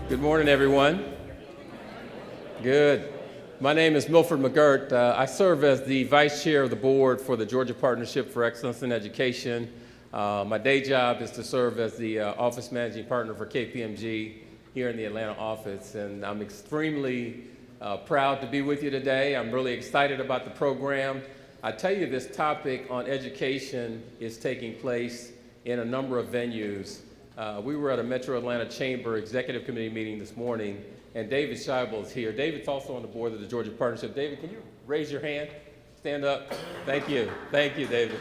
Good morning, everyone. Good. My name is Milford McGirt. I serve as the Vice Chair of the Board for the Georgia Partnership for Excellence in Education. My day job is to serve as the Office Managing Partner for KPMG here in the Atlanta office, and I'm extremely proud to be with you today. I'm really excited about the program. I tell you, this topic on education is taking place in a number of venues. We were at a Metro Atlanta Chamber Executive Committee meeting this morning, and David Scheibel is here. David's also on the board of the Georgia Partnership. David, can you raise your hand? Stand up. Thank you. Thank you, David.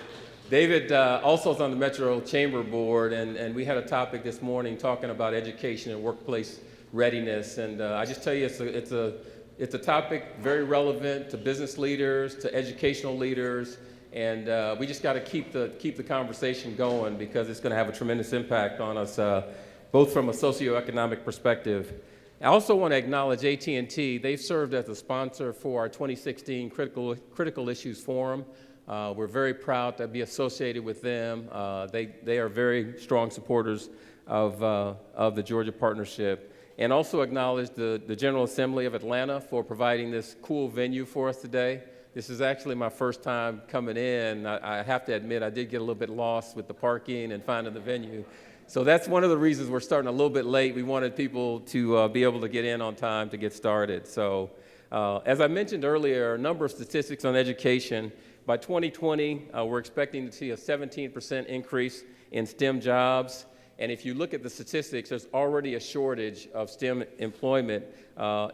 David also is on the Metro Chamber Board, and we had a topic this morning talking about education and workplace readiness. And I just tell you, it's a topic very relevant to business leaders, to educational leaders, and we just got to keep the conversation going because it's going to have a tremendous impact on us, both from a socioeconomic perspective. I also want to acknowledge AT&T. They've served as a sponsor for our 2016 Critical Issues Forum. We're very proud to be associated with them. They are very strong supporters of the Georgia Partnership. And also acknowledge the General Assembly of Atlanta for providing this cool venue for us today. This is actually my first time coming in. I have to admit, I did get a little bit lost with the parking and finding the venue. So that's one of the reasons we're starting a little bit late. We wanted people to be able to get in on time to get started. So as I mentioned earlier, a number of statistics on education. By 2020, we're expecting to see a 17% increase in STEM jobs. And if you look at the statistics, there's already a shortage of STEM employment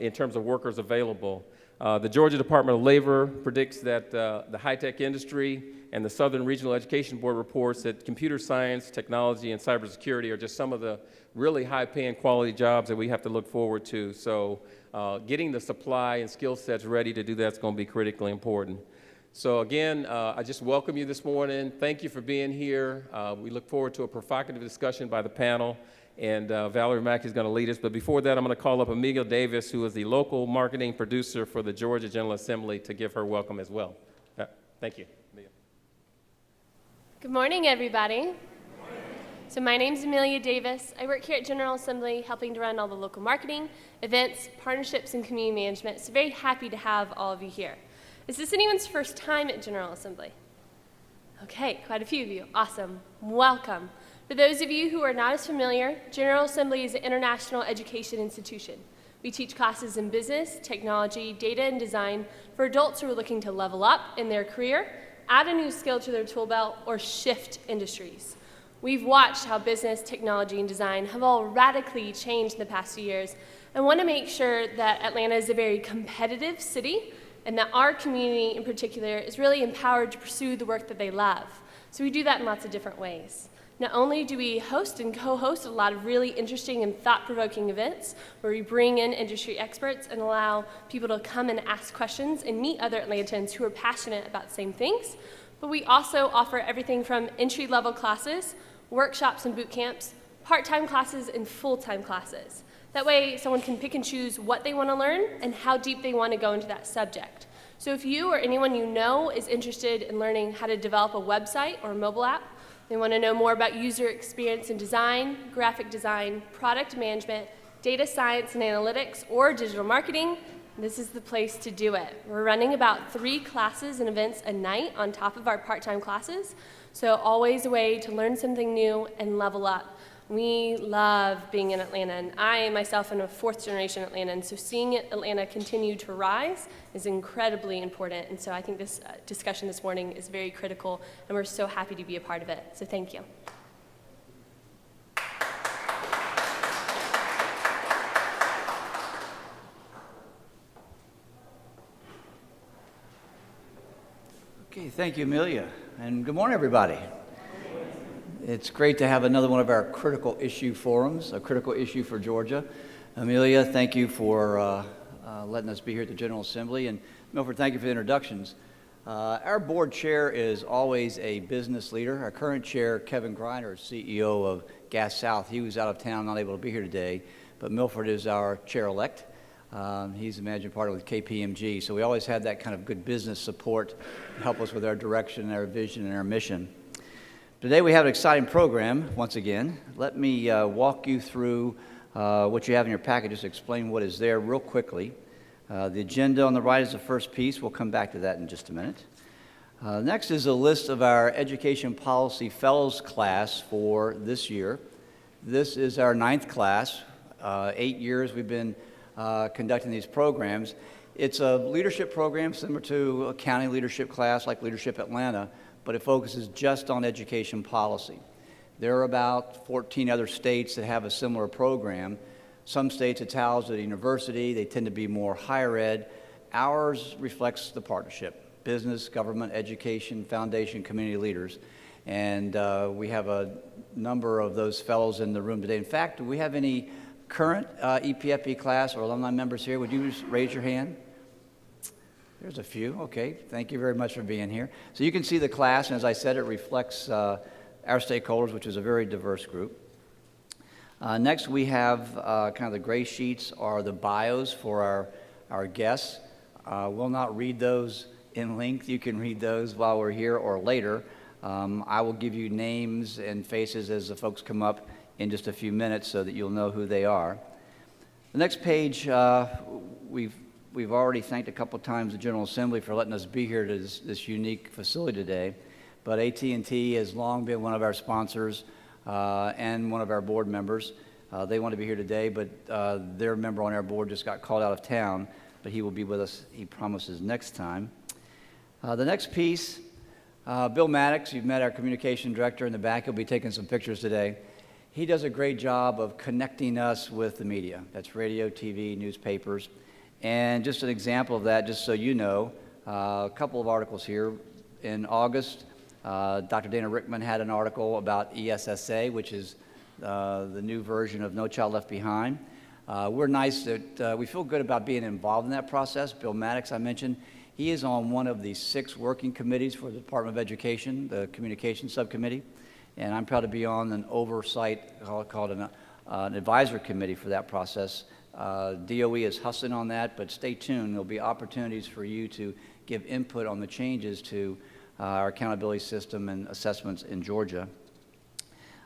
in terms of workers available. The Georgia Department of Labor predicts that the high-tech industry and the Southern Regional Education Board reports that computer science, technology, and cybersecurity are just some of the really high-paying quality jobs that we have to look forward to. So getting the supply and skill sets ready to do that is going to be critically important. So again, I just welcome you this morning. Thank you for being here. We look forward to a provocative discussion by the panel, and Valerie Mackey is going to lead us. But before that, I'm going to call up Amelia Davis, who is the local marketing producer for the Georgia General Assembly, to give her welcome as well. Thank you, Amelia. Good morning, everybody. So my name is Amelia Davis. I work here at General Assembly, helping to run all the local marketing, events, partnerships, and community management. So very happy to have all of you here. Is this anyone's first time at General Assembly? Okay, quite a few of you. Awesome. Welcome. For those of you who are not as familiar, General Assembly is an international education institution. We teach classes in business, technology, data, and design for adults who are looking to level up in their career, add a new skill to their tool belt, or shift industries. We've watched how business, technology, and design have all radically changed in the past few years and want to make sure that Atlanta is a very competitive city and that our community in particular is really empowered to pursue the work that they love. So we do that in lots of different ways. Not only do we host and co-host a lot of really interesting and thought-provoking events where we bring in industry experts and allow people to come and ask questions and meet other Atlantans who are passionate about the same things, but we also offer everything from entry-level classes, workshops and boot camps, part-time classes, and full-time classes. That way, someone can pick and choose what they want to learn and how deep they want to go into that subject. So if you or anyone you know is interested in learning how to develop a website or a mobile app, they want to know more about user experience and design, graphic design, product management, data science and analytics, or digital marketing, this is the place to do it. We're running about 3 classes and events a night on top of our part-time classes, so always a way to learn something new and level up. We love being in Atlanta, and I myself am a 4th-generation Atlantan, so seeing Atlanta continue to rise is incredibly important, and so I think this discussion this morning is very critical, and we're so happy to be a part of it, so thank you. Okay, thank you, Amelia, and good morning, everybody. It's great to have another one of our critical issue forums, a critical issue for Georgia. Amelia, thank you for letting us be here at the General Assembly, and Milford, thank you for the introductions. Our board chair is always a business leader. Our current chair, Kevin Griner, is CEO of Gas South. He was out of town, not able to be here today, but Milford is our chair-elect. He's the managing partner with KPMG, so we always had that kind of good business support to help us with our direction, our vision, and our mission. Today we have an exciting program, once again. Let me walk you through What you have in your packet, just explain what is there real quickly. The agenda on the right is the first piece. We'll come back to that in just a minute. Next is a list of our Education Policy Fellows class for this year. This is our 9th class. 8 years we've been conducting these programs. It's a leadership program similar to a county leadership class like Leadership Atlanta, but it focuses just on education policy. There are about 14 other states that have a similar program. Some states it's housed at a university. They tend to be more higher ed. Ours reflects the partnership: business, government, education, foundation, community leaders. And we have a number of those fellows in the room today. In fact, do we have any current EPFP class or alumni members here? Would you just raise your hand? There's a few. Okay, thank you very much for being here. So you can see the class, and as I said, it reflects our stakeholders, which is a very diverse group. Next, we have kind of the gray sheets are the bios for our guests. We'll not read those in length. You can read those while we're here or later. I will give you names and faces as the folks come up in just a few minutes so that you'll know who they are. The next page, we've already thanked a couple times the General Assembly for letting us be here to this unique facility today. But AT&T has long been one of our sponsors and one of our board members. They want to be here today, but their member on our board just got called out of town, but he will be with us, he promises, next time. The next piece, Bill Maddox, you've met our communication director in the back. He'll be taking some pictures today. He does a great job of connecting us with the media. That's radio, TV, newspapers. And just an example of that, just so you know, a couple of articles here. In August, Dr. Dana Rickman had an article about ESSA, which is the new version of No Child Left Behind. We're nice that we feel good about being involved in that process. Bill Maddox, I mentioned, he is on one of the 6 working committees for the Department of Education, the Communications Subcommittee, and I'm proud to be on an oversight, called an advisory committee for that process. DOE is hustling on that, but stay tuned. There'll be opportunities for you to give input on the changes to our accountability system and assessments in Georgia.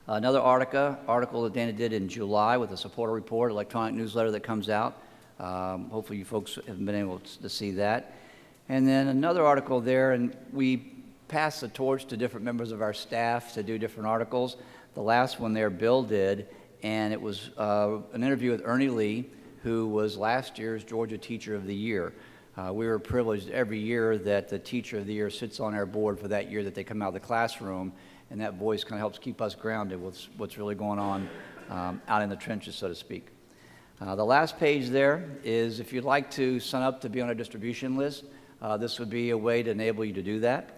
Another article that Dana did in July with a supporter report, electronic newsletter that comes out. Hopefully you folks have been able to see that. And then another article there, and we passed the torch to different members of our staff to do different articles. The last one there, Bill did, and it was an interview with Ernie Lee, who was last year's Georgia Teacher of the Year. We were privileged every year that the Teacher of the Year sits on our board for that year that they come out of the classroom, and that voice kind of helps keep us grounded with what's really going on out in the trenches, so to speak. The last page there is if you'd like to sign up to be on our distribution list, this would be a way to enable you to do that.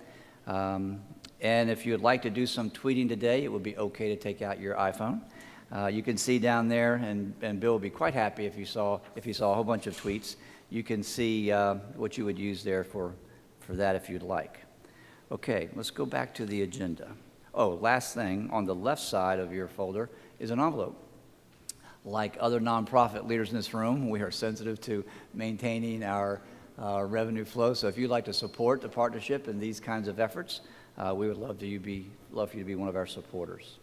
And if you'd like to do some tweeting today, it would be okay to take out your iPhone. You can see down there, and Bill would be quite happy if you saw a whole bunch of tweets. You can see what you would use there for that if you'd like. Okay, let's go back to the agenda. Oh, last thing, on the left side of your folder is an envelope. Like other nonprofit leaders in this room, we are sensitive to maintaining our revenue flow. So if you'd like to support the partnership in these kinds of efforts, we would love for you to be one of our supporters.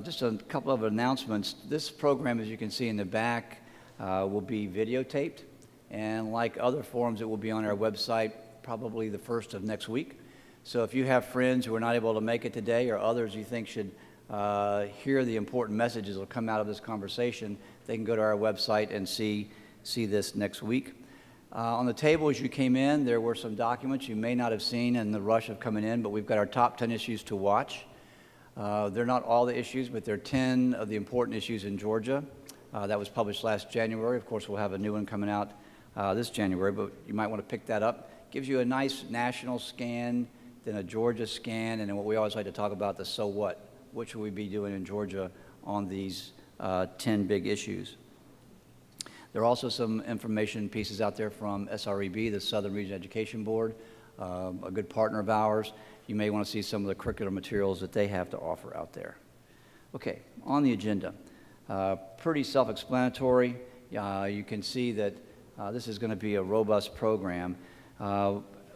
Just a couple of announcements. This program, as you can see in the back, will be videotaped. And like other forums, it will be on our website probably the first of next week. So if you have friends who are not able to make it today or others you think should hear the important messages that will come out of this conversation, they can go to our website and see this next week. On the table as you came in, there were some documents you may not have seen in the rush of coming in, but we've got our top 10 issues to watch. They're not all the issues, but they're 10 of the important issues in Georgia. That was published last January. Of course, we'll have a new one coming out this January, but you might want to pick that up. Gives you a nice national scan, then a Georgia scan, and then what we always like to talk about, the so what. What should we be doing in Georgia on these 10 big issues? There are also some information pieces out there from SREB, the Southern Region Education Board, a good partner of ours. You may want to see some of the curricular materials that they have to offer out there. Okay, on the agenda, pretty self-explanatory. You can see that this is going to be a robust program.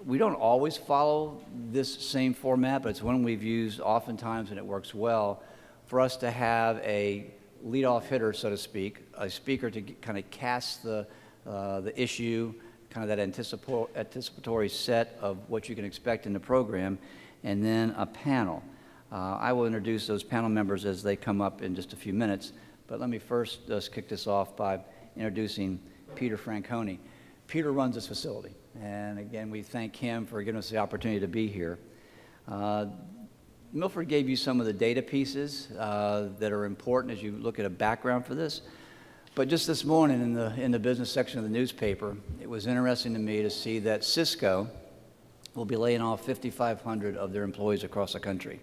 We don't always follow this same format, but it's one we've used oftentimes and it works well. for us to have a leadoff hitter, so to speak, a speaker to kind of cast the issue, kind of that anticipatory set of what you can expect in the program, and then a panel. I will introduce those panel members as they come up in just a few minutes, but let me first just kick this off by introducing Peter Franconi. Peter runs this facility, and again, we thank him for giving us the opportunity to be here. Milford gave you some of the data pieces that are important as you look at a background for this. But just this morning in the business section of the newspaper, it was interesting to me to see that Cisco will be laying off 5,500 of their employees across the country.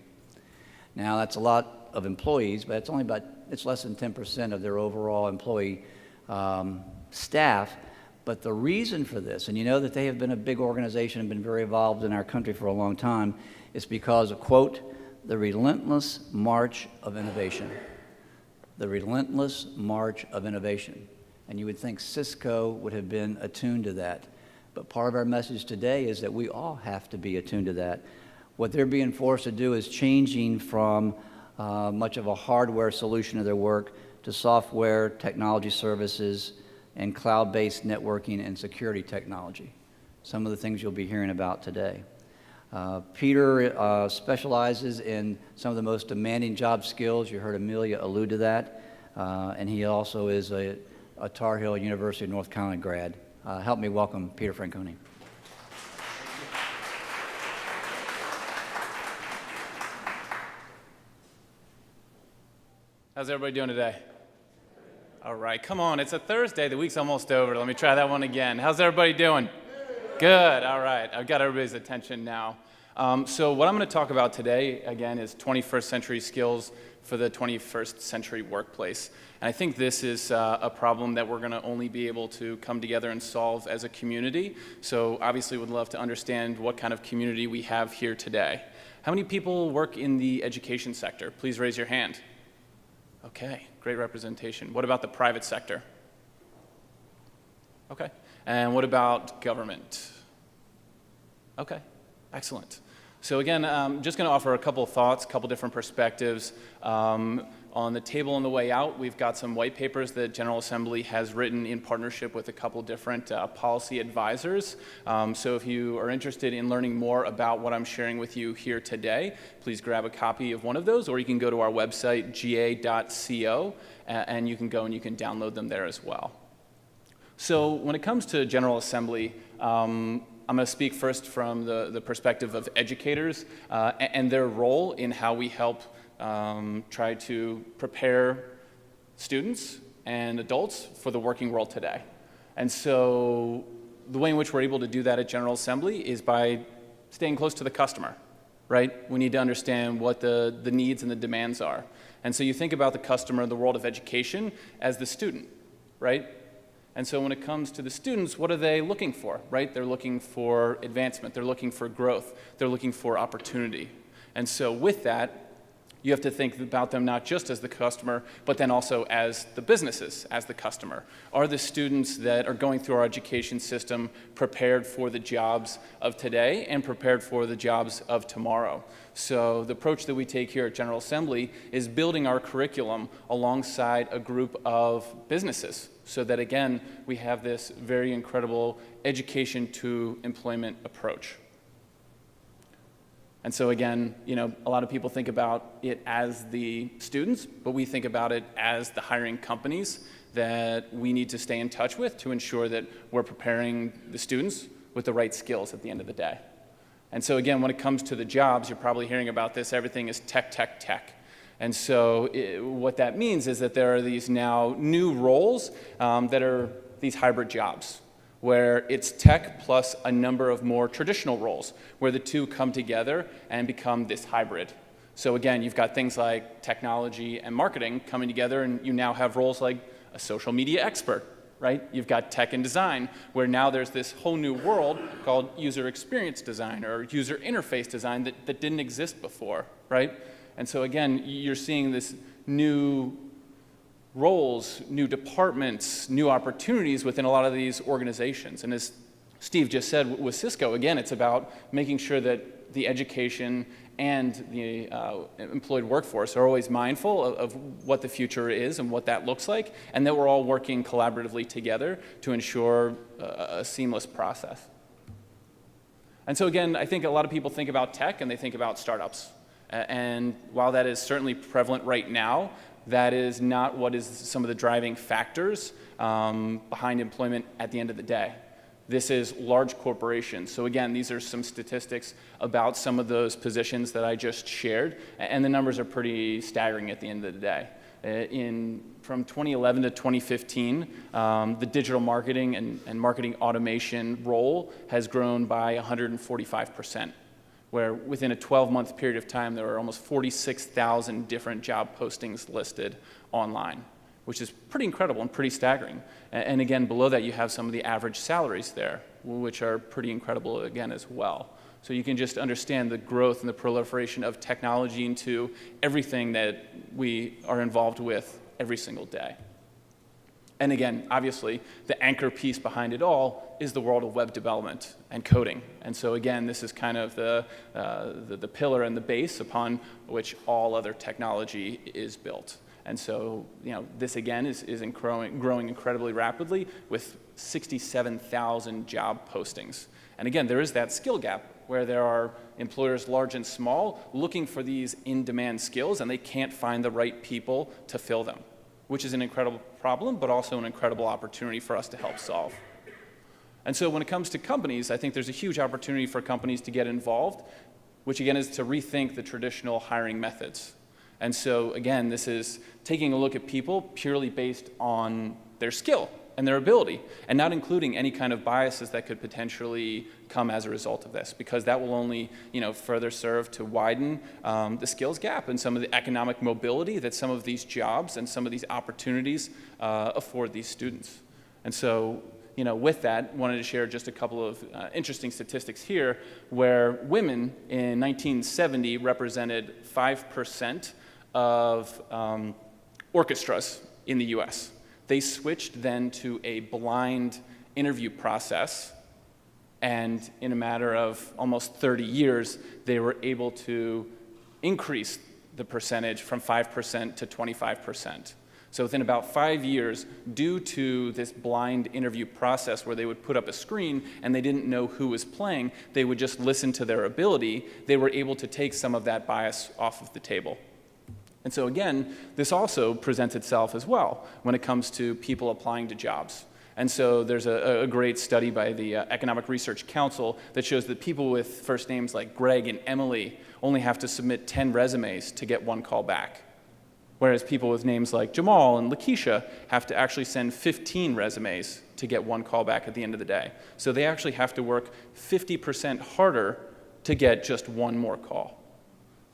Now, that's a lot of employees, but it's less than 10% of their overall employee staff. But the reason for this, and you know that they have been a big organization and been very involved in our country for a long time, is because of, quote, the relentless march of innovation. The relentless march of innovation. And you would think Cisco would have been attuned to that. But part of our message today is that we all have to be attuned to that. What they're being forced to do is changing from much of a hardware solution of their work to software, technology services, and cloud-based networking and security technology. Some of the things you'll be hearing about today. Peter specializes in some of the most demanding job skills. You heard Amelia allude to that. And he also is a Tar Heel University of North Carolina grad. Help me welcome Peter Franconi. How's everybody doing today? All right, come on, it's a Thursday, the week's almost over. Let me try that one again. How's everybody doing? Good, all right, I've got everybody's attention now. So what I'm gonna talk about today, again, is 21st century skills for the 21st century workplace. And I think this is a problem that we're gonna only be able to come together and solve as a community. So obviously would love to understand what kind of community we have here today. How many people work in the education sector? Please raise your hand. Okay, great representation. What about the private sector? Okay, and what about government? Okay, excellent. So again, I'm just going to offer a couple of thoughts, a couple different perspectives. On the table on the way out, we've got some white papers that General Assembly has written in partnership with a couple different policy advisors. So if you are interested in learning more about what I'm sharing with you here today, please grab a copy of one of those, or you can go to our website, ga.co, and you can go and you can download them there as well. So when it comes to General Assembly, I'm going to speak first from the perspective of educators and their role in how we help try to prepare students and adults for the working world today. And so the way in which we're able to do that at General Assembly is by staying close to the customer, right? We need to understand what the needs and the demands are. And so you think about the customer in the world of education as the student, right? And so when it comes to the students, what are they looking for, right? They're looking for advancement, they're looking for growth, they're looking for opportunity. And so with that, you have to think about them not just as the customer, but then also as the businesses, as the customer. Are the students that are going through our education system prepared for the jobs of today and prepared for the jobs of tomorrow? So the approach that we take here at General Assembly is building our curriculum alongside a group of businesses so that, again, we have this very incredible education to employment approach. And so again, you know, a lot of people think about it as the students, but we think about it as the hiring companies that we need to stay in touch with to ensure that we're preparing the students with the right skills at the end of the day. And so again, when it comes to the jobs, you're probably hearing about this, everything is tech, tech, tech. And so what that means is that there are these now new roles that are these hybrid jobs, where it's tech plus a number of more traditional roles, where the two come together and become this hybrid. So again, you've got things like technology and marketing coming together, and you now have roles like a social media expert, right? You've got tech and design, where now there's this whole new world called user experience design or user interface design that didn't exist before, right? And so again, you're seeing this new roles, new departments, new opportunities within a lot of these organizations. And as Steve just said with Cisco, again, it's about making sure that the education and the employed workforce are always mindful of what the future is and what that looks like, and that we're all working collaboratively together to ensure a seamless process. And so again, I think a lot of people think about tech and they think about startups. And while that is certainly prevalent right now, that is not what is some of the driving factors behind employment at the end of the day. This is large corporations. So again, these are some statistics about some of those positions that I just shared, and the numbers are pretty staggering at the end of the day. From 2011 to 2015, the digital marketing and marketing automation role has grown by 145%, where within a 12-month period of time, there were almost 46,000 different job postings listed online, which is pretty incredible and pretty staggering. And again, below that, you have some of the average salaries there, which are pretty incredible again as well. So you can just understand the growth and the proliferation of technology into everything that we are involved with every single day. And again, obviously, the anchor piece behind it all is the world of web development and coding. And so again, this is kind of the pillar and the base upon which all other technology is built. And so, this again is growing incredibly rapidly with 67,000 job postings. And again, there is that skill gap where there are employers large and small looking for these in-demand skills, and they can't find the right people to fill them, which is an incredible problem, but also an incredible opportunity for us to help solve. And so when it comes to companies, I think there's a huge opportunity for companies to get involved, which again is to rethink the traditional hiring methods. And so again, this is taking a look at people purely based on their skill and their ability, and not including any kind of biases that could potentially come as a result of this, because that will only further serve to widen the skills gap and some of the economic mobility that some of these jobs and some of these opportunities afford these students. And so with that, wanted to share just a couple of interesting statistics here, where women in 1970 represented 5% of orchestras in the US. They switched then to a blind interview process, and in a matter of almost 30 years, they were able to increase the percentage from 5% to 25%. So within about 5 years, due to this blind interview process where they would put up a screen and they didn't know who was playing, they would just listen to their ability, they were able to take some of that bias off of the table. And so again, this also presents itself as well when it comes to people applying to jobs. And so there's a great study by the Economic Research Council that shows that people with first names like Greg and Emily only have to submit 10 resumes to get one call back, whereas people with names like Jamal and Lakeisha have to actually send 15 resumes to get one call back at the end of the day. So they actually have to work 50% harder to get just one more call,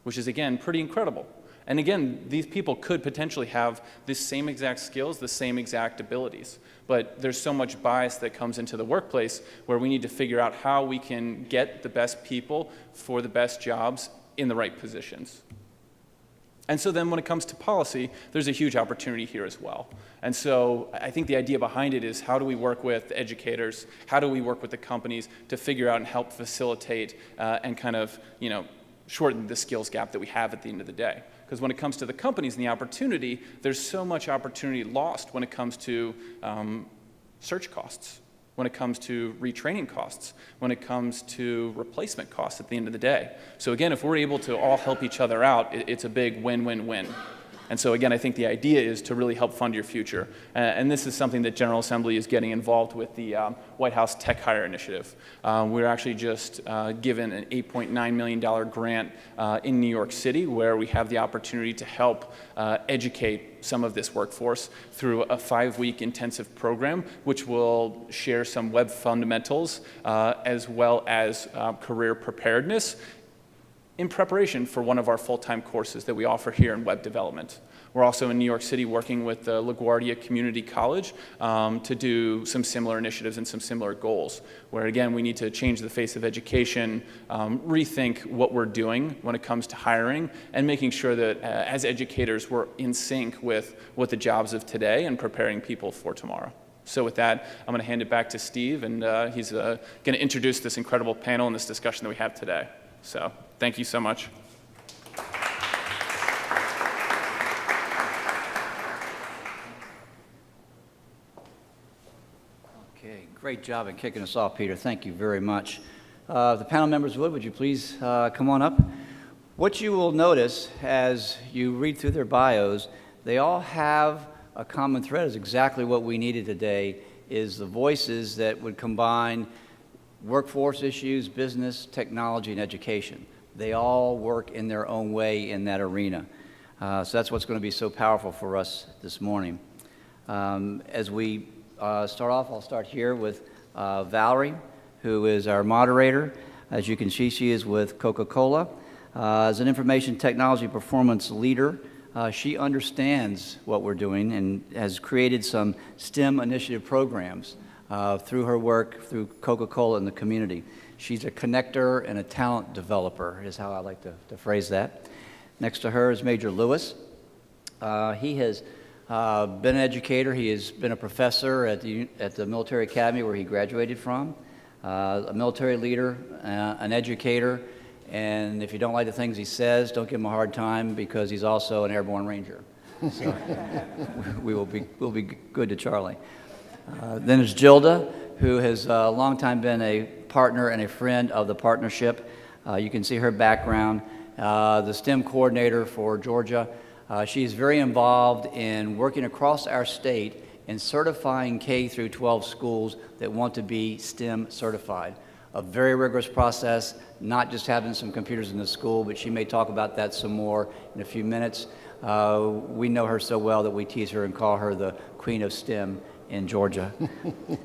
which is, again, pretty incredible. And again, these people could potentially have the same exact skills, the same exact abilities, but there's so much bias that comes into the workplace where we need to figure out how we can get the best people for the best jobs in the right positions. And so then when it comes to policy, there's a huge opportunity here as well. And so I think the idea behind it is, how do we work with the educators? How do we work with the companies to figure out and help facilitate and kind of, shorten the skills gap that we have at the end of the day? Because when it comes to the companies and the opportunity, there's so much opportunity lost when it comes to search costs, when it comes to retraining costs, when it comes to replacement costs at the end of the day. So again, if we're able to all help each other out, it's a big win-win-win. And so again, I think the idea is to really help fund your future. And this is something that General Assembly is getting involved with, the White House Tech Hire Initiative. We're actually just given an $8.9 million grant in New York City, where we have the opportunity to help educate some of this workforce through a 5-week intensive program, which will share some web fundamentals as well as career preparedness in preparation for one of our full-time courses that we offer here in web development. We're also in New York City working with the LaGuardia Community College to do some similar initiatives and some similar goals, where again, we need to change the face of education, rethink what we're doing when it comes to hiring, and making sure that as educators, we're in sync with what the jobs of today and preparing people for tomorrow. So with that, I'm going to hand it back to Steve, and he's going to introduce this incredible panel and this discussion that we have today. So thank you so much. Okay, great job in kicking us off, Peter. Thank you very much. The panel members would you please come on up? What you will notice as you read through their bios, they all have a common thread is exactly what we needed today, is the voices that would combine workforce issues, business, technology, and education. They all work in their own way in that arena. So that's what's going to be so powerful for us this morning. As we start off, I'll start here with Valerie, who is our moderator. As you can see, she is with Coca-Cola. As an information technology performance leader, she understands what we're doing and has created some STEM initiative programs through her work through Coca-Cola in the community. She's a connector and a talent developer, is how I like to phrase that. Next to her is Major Lewis. He has been an educator. He has been a professor at the military academy where he graduated from, a military leader, an educator, and if you don't like the things he says, don't give him a hard time because he's also an airborne ranger. So we'll be good to Charlie. Then there's Gilda, who has a long time been a partner and a friend of the partnership. You can see her background. The STEM coordinator for Georgia. She's very involved in working across our state in certifying K through 12 schools that want to be STEM certified. A very rigorous process, not just having some computers in the school, but she may talk about that some more in a few minutes. We know her so well that we tease her and call her the Queen of STEM in Georgia.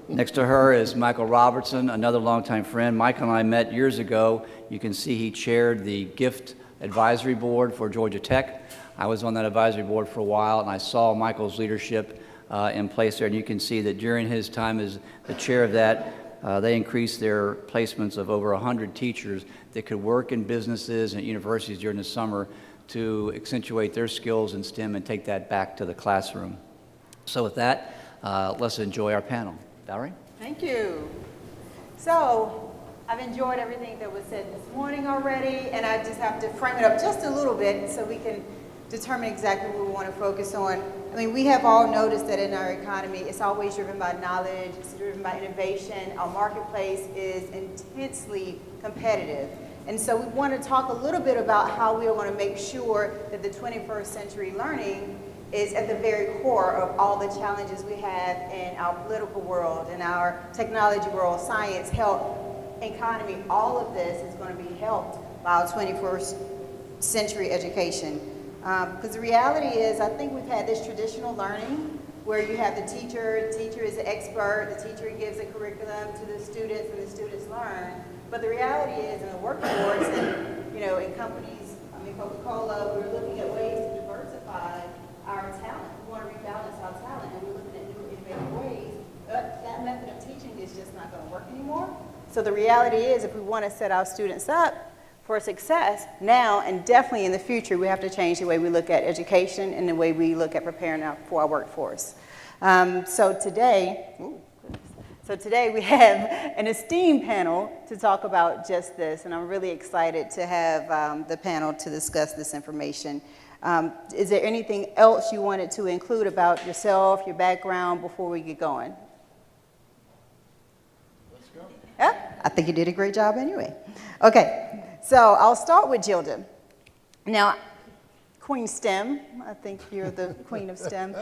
Next to her is Michael Robertson, another longtime friend. Michael and I met years ago. You can see he chaired the gift advisory board for Georgia Tech. I was on that advisory board for a while, and I saw Michael's leadership in place there. And you can see that during his time as the chair of that, they increased their placements of over 100 teachers that could work in businesses and universities during the summer to accentuate their skills in STEM and take that back to the classroom. So with that, let's enjoy our panel. Valerie? Thank you. So I've enjoyed everything that was said this morning already, and I just have to frame it up just a little bit so we can determine exactly what we want to focus on. I mean, we have all noticed that in our economy, it's always driven by knowledge, it's driven by innovation. Our marketplace is intensely competitive. And so we want to talk a little bit about how we want to make sure that the 21st century learning is at the very core of all the challenges we have in our political world, in our technology world, science, health, economy. All of this is going to be helped by our 21st century education. Because the reality is, I think we've had this traditional learning where you have the teacher is the expert, the teacher gives a curriculum to the students, and the students learn. But the reality is, in the workforce and in companies, Coca-Cola, we're looking at ways to diversify our talent. We want to rebalance our talent, and we're looking at new innovative ways. But that method of teaching is just not going to work anymore. So the reality is, if we want to set our students up for success now and definitely in the future, we have to change the way we look at education and the way we look at preparing for our workforce. So today we have an esteemed panel to talk about just this, and I'm really excited to have the panel to discuss this information. Is there anything else you wanted to include about yourself, your background, before we get going? Let's go. Yeah, I think you did a great job anyway. Okay, so I'll start with Gilda. Now, Queen STEM, I think you're the queen of STEM.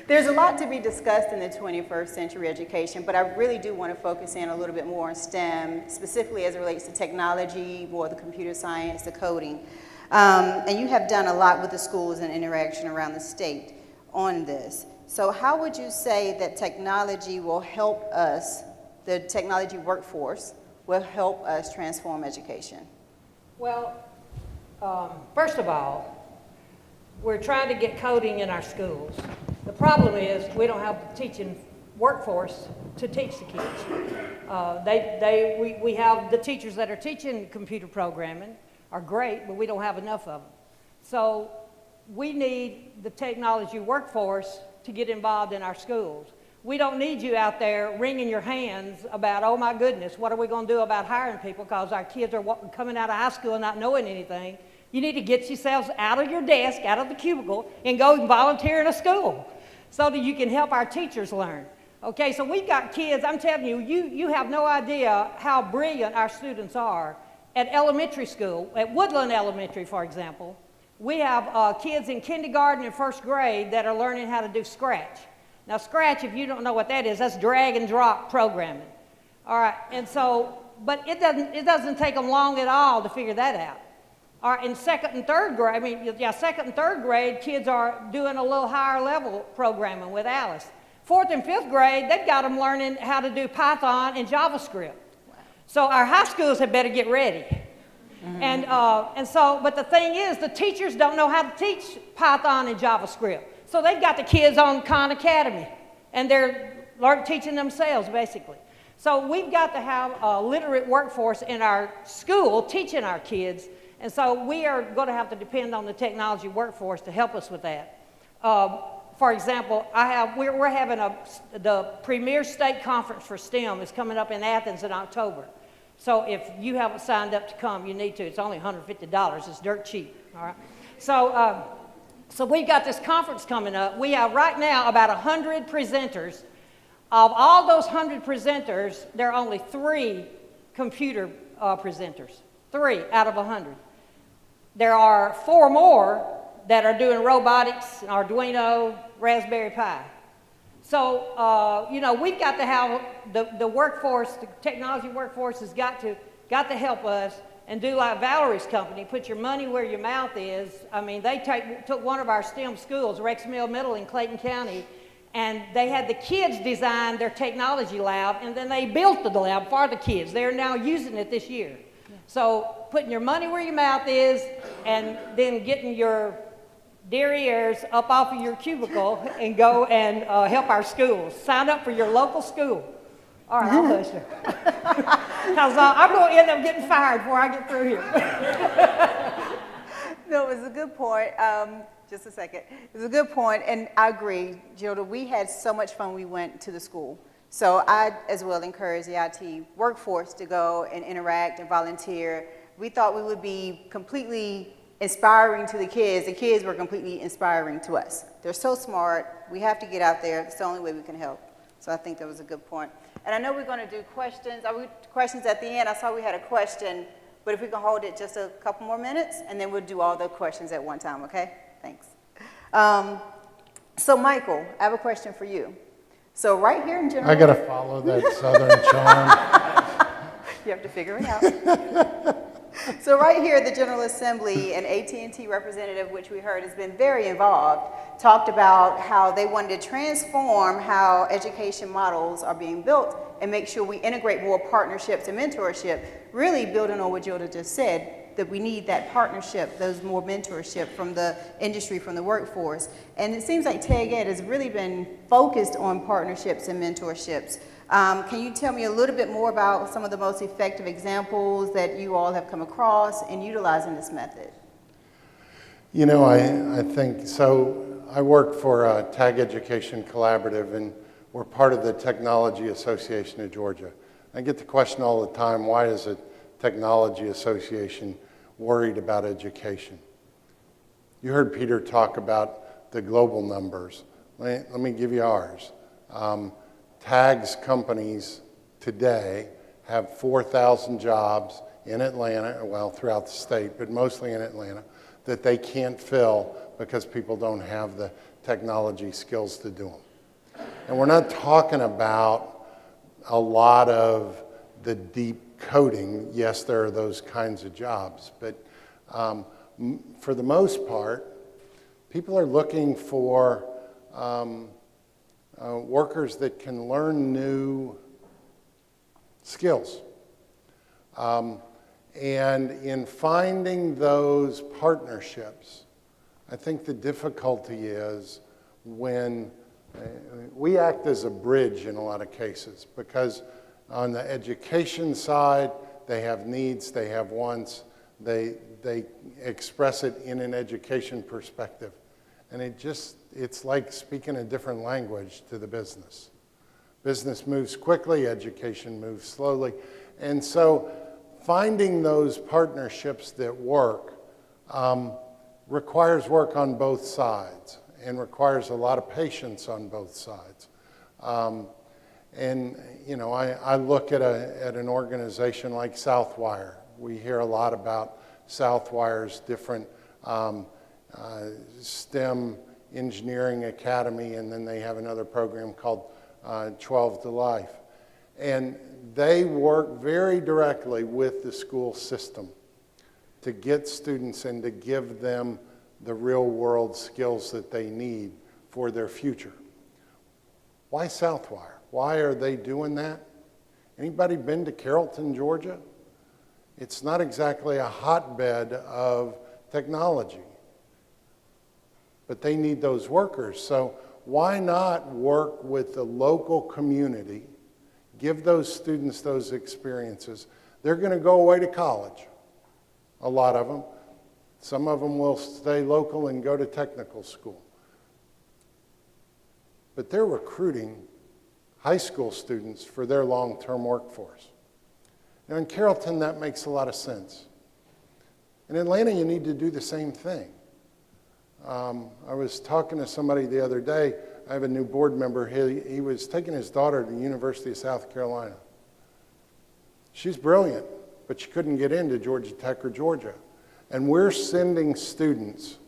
There's a lot to be discussed in the 21st century education, but I really do want to focus in a little bit more on STEM, specifically as it relates to technology, more the computer science, the coding. And you have done a lot with the schools and interaction around the state on this. So how would you say that technology will help us, the technology workforce, will help us transform education? Well, first of all, we're trying to get coding in our schools. The problem is we don't have the teaching workforce to teach the kids. We have the teachers that are teaching computer programming are great, but we don't have enough of them. So we need the technology workforce to get involved in our schools. We don't need you out there wringing your hands about, oh my goodness, what are we going to do about hiring people because our kids are coming out of high school and not knowing anything. You need to get yourselves out of your desk, out of the cubicle, and go volunteer in a school so that you can help our teachers learn. Okay, so we've got kids, I'm telling you, you have no idea how brilliant our students are at elementary school. At Woodland Elementary, for example, we have kids in kindergarten and first grade that are learning how to do Scratch. Now, Scratch, if you don't know what that is, that's drag and drop programming. All right, and so, but it doesn't take them long at all to figure that out. All right, in second and third grade, second and third grade, kids are doing a little higher level programming with Alice. Fourth and fifth grade, they've got them learning how to do Python and JavaScript. Wow. So our high schools had better get ready. Mm-hmm. But the thing is, the teachers don't know how to teach Python and JavaScript. So they've got the kids on Khan Academy, and they're teaching themselves, basically. So we've got to have a literate workforce in our school teaching our kids, and so we are going to have to depend on the technology workforce to help us with that. For example, we're having the premier state conference for STEM is coming up in Athens in October. So if you haven't signed up to come, you need to. It's only $150. It's dirt cheap, all right? So we've got this conference coming up. We have right now about 100 presenters. Of all those 100 presenters, there are only 3 computer presenters, 3 out of 100. There are 4 more that are doing robotics, Arduino, Raspberry Pi. So, we've got to have the workforce, the technology workforce has got to help us and do like Valerie's company, put your money where your mouth is. I mean, they took one of our STEM schools, Rex Mill Middle in Clayton County, and they had the kids design their technology lab, and then they built the lab for the kids. They're now using it this year. Yeah. So putting your money where your mouth is, and then getting your derrieres up off of your cubicle and go and help our schools. Sign up for your local school. All right, I'll hush her. Because I'm going to end up getting fired before I get through here. No, it was a good point. Just a second. It was a good point, and I agree, Gilda. We had so much fun when we went to the school. So I, as well, encourage the IT workforce to go and interact and volunteer. We thought we would be completely inspiring to the kids. The kids were completely inspiring to us. They're so smart. We have to get out there. It's the only way we can help. So I think that was a good point. And I know we're going to do questions. Questions at the end. I saw we had a question, but if we can hold it just a couple more minutes, and then we'll do all the questions at one time, okay? Thanks. So Michael, I have a question for you. So right here in General... I got to follow that Southern charm. You have to figure it out. So right here at the General Assembly, an AT&T representative, which we heard has been very involved, talked about how they wanted to transform how education models are being built and make sure we integrate more partnerships and mentorship, really building on what Gilda just said, that we need that partnership, those more mentorship from the industry, from the workforce. And it seems like TAG Ed has really been focused on partnerships and mentorships. Can you tell me a little bit more about some of the most effective examples that you all have come across in utilizing this method? You know, I think, so I work for TAG Education Collaborative, and we're part of the Technology Association of Georgia. I get the question all the time, why is a Technology Association worried about education? You heard Peter talk about the global numbers. Let me give you ours. TAG's companies today have 4,000 jobs in Atlanta, well, throughout the state, but mostly in Atlanta, that they can't fill because people don't have the technology skills to do them. And we're not talking about a lot of the deep coding. Yes, there are those kinds of jobs, but for the most part, people are looking for workers that can learn new skills. And in finding those partnerships, I think the difficulty is when we act as a bridge in a lot of cases, because on the education side, they have needs, they have wants, they express it in an education perspective. And it's like speaking a different language to the business. Business moves quickly, education moves slowly. And so finding those partnerships that work requires work on both sides and requires a lot of patience on both sides. And you know, I look at an organization like Southwire. We hear a lot about Southwire's different STEM engineering academy, and then they have another program called 12 to Life. And they work very directly with the school system to get students and to give them the real world skills that they need for their future. Why Southwire? Why are they doing that? Anybody been to Carrollton, Georgia? It's not exactly a hotbed of technology, but they need those workers. So why not work with the local community, give those students those experiences? They're going to go away to college, a lot of them. Some of them will stay local and go to technical school. But they're recruiting high school students for their long-term workforce. Now in Carrollton, that makes a lot of sense. In Atlanta, you need to do the same thing. I was talking to somebody the other day. I have a new board member. He was taking his daughter to the University of South Carolina. She's brilliant, but she couldn't get into Georgia Tech or Georgia. And we're sending students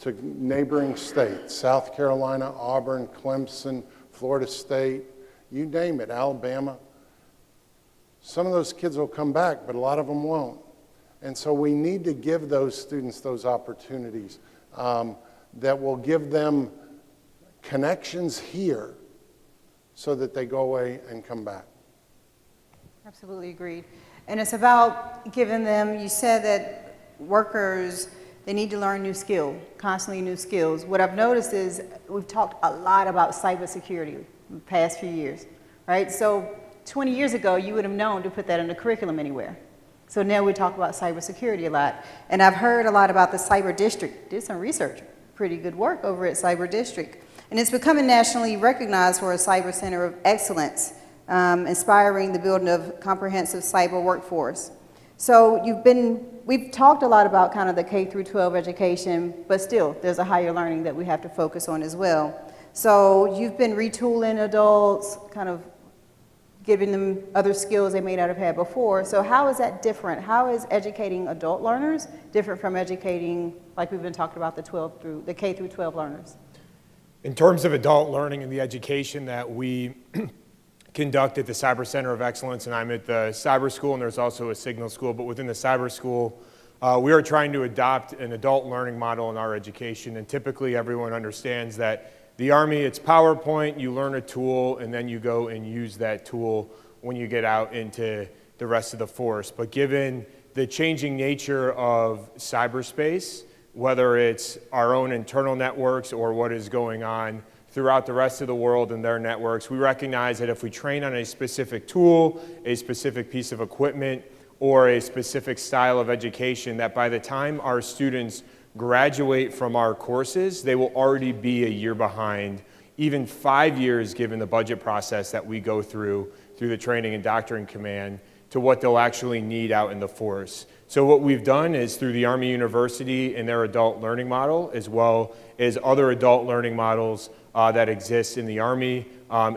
to neighboring states, South Carolina, Auburn, Clemson, Florida State, you name it, Alabama. Some of those kids will come back, but a lot of them won't. And so we need to give those students those opportunities that will give them connections here so that they go away and come back. Absolutely agreed. And it's about giving them, you said that workers, they need to learn new skills, constantly new skills. What I've noticed is we've talked a lot about cybersecurity in the past few years, right? So 20 years ago, you would have known to put that in the curriculum anywhere. So now we talk about cybersecurity a lot. And I've heard a lot about the Cyber District. Did some research, pretty good work over at Cyber District. And it's becoming nationally recognized for a cyber center of excellence, inspiring the building of comprehensive cyber workforce. So we've talked a lot about kind of the K through 12 education, but still there's a higher learning that we have to focus on as well. So you've been retooling adults, kind of giving them other skills they may not have had before. So how is that different? How is educating adult learners different from educating, like we've been talking about, the K through 12 learners? In terms of adult learning and the education that we conduct at the Cyber Center of Excellence, and I'm at the cyber school, and there's also a signal school, but within the cyber school, we are trying to adopt an adult learning model in our education, and typically everyone understands that the Army, it's PowerPoint, you learn a tool, and then you go and use that tool when you get out into the rest of the force. But given the changing nature of cyberspace, whether it's our own internal networks or what is going on throughout the rest of the world and their networks, we recognize that if we train on a specific tool, a specific piece of equipment, or a specific style of education, that by the time our students graduate from our courses, they will already be a year behind, even 5 years given the budget process that we go through the training and doctrine command, to what they'll actually need out in the force. So what we've done is through the Army University and their adult learning model, as well as other adult learning models that exist in the Army,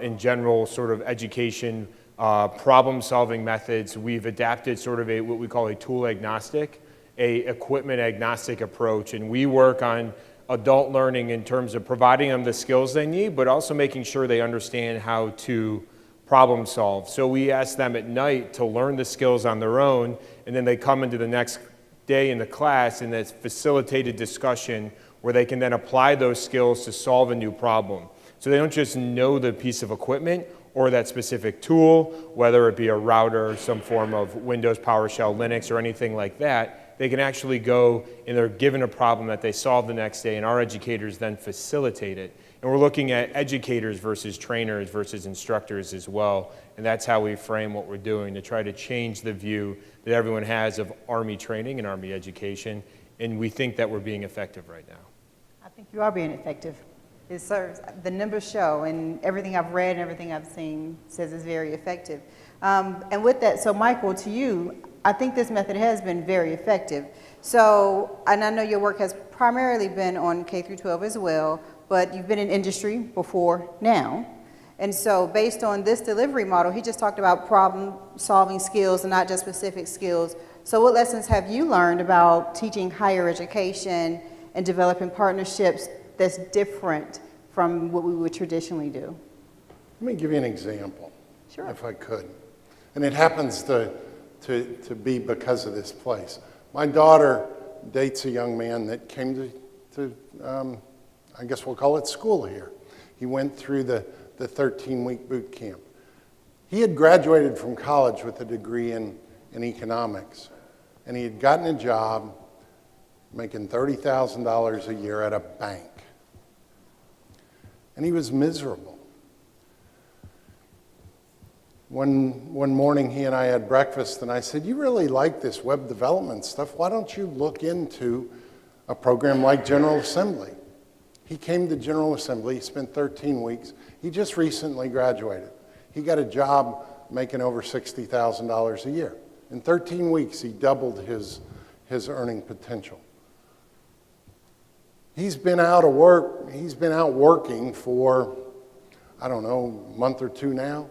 in general sort of education, problem-solving methods, we've adapted sort of what we call a tool agnostic, a equipment agnostic approach, and we work on adult learning in terms of providing them the skills they need, but also making sure they understand how to problem solve. So we ask them at night to learn the skills on their own, and then they come into the next day in the class in this facilitated discussion where they can then apply those skills to solve a new problem. So they don't just know the piece of equipment or that specific tool, whether it be a router, some form of Windows, PowerShell, Linux, or anything like that. They can actually go and they're given a problem that they solve the next day, and our educators then facilitate it. And we're looking at educators versus trainers versus instructors as well, and that's how we frame what we're doing, to try to change the view that everyone has of Army training and Army education, and we think that we're being effective right now. I think you are being effective. it serves, the numbers show, and everything I've read and everything I've seen says it's very effective. And with that, so Michael, to you, I think this method has been very effective. So, and I know your work has primarily been on K through 12 as well, but you've been in industry before now. And so based on this delivery model, he just talked about problem-solving skills and not just specific skills. So what lessons have you learned about teaching higher education and developing partnerships that's different from what we would traditionally do? Let me give you an example, Sure. if I could. And it happens to be because of this place. My daughter dates a young man that came to I guess we'll call it school here. He went through the 13-week boot camp. He had graduated from college with a degree in economics, and he had gotten a job making $30,000 a year at a bank. And he was miserable. One morning, he and I had breakfast, and I said, "You really like this web development stuff. Why don't you look into a program like General Assembly?" He came to General Assembly. He spent 13 weeks. He just recently graduated. He got a job making over $60,000 a year. In 13 weeks, he doubled his earning potential. He's been out of work. He's been out working for, I don't know, a month or two now.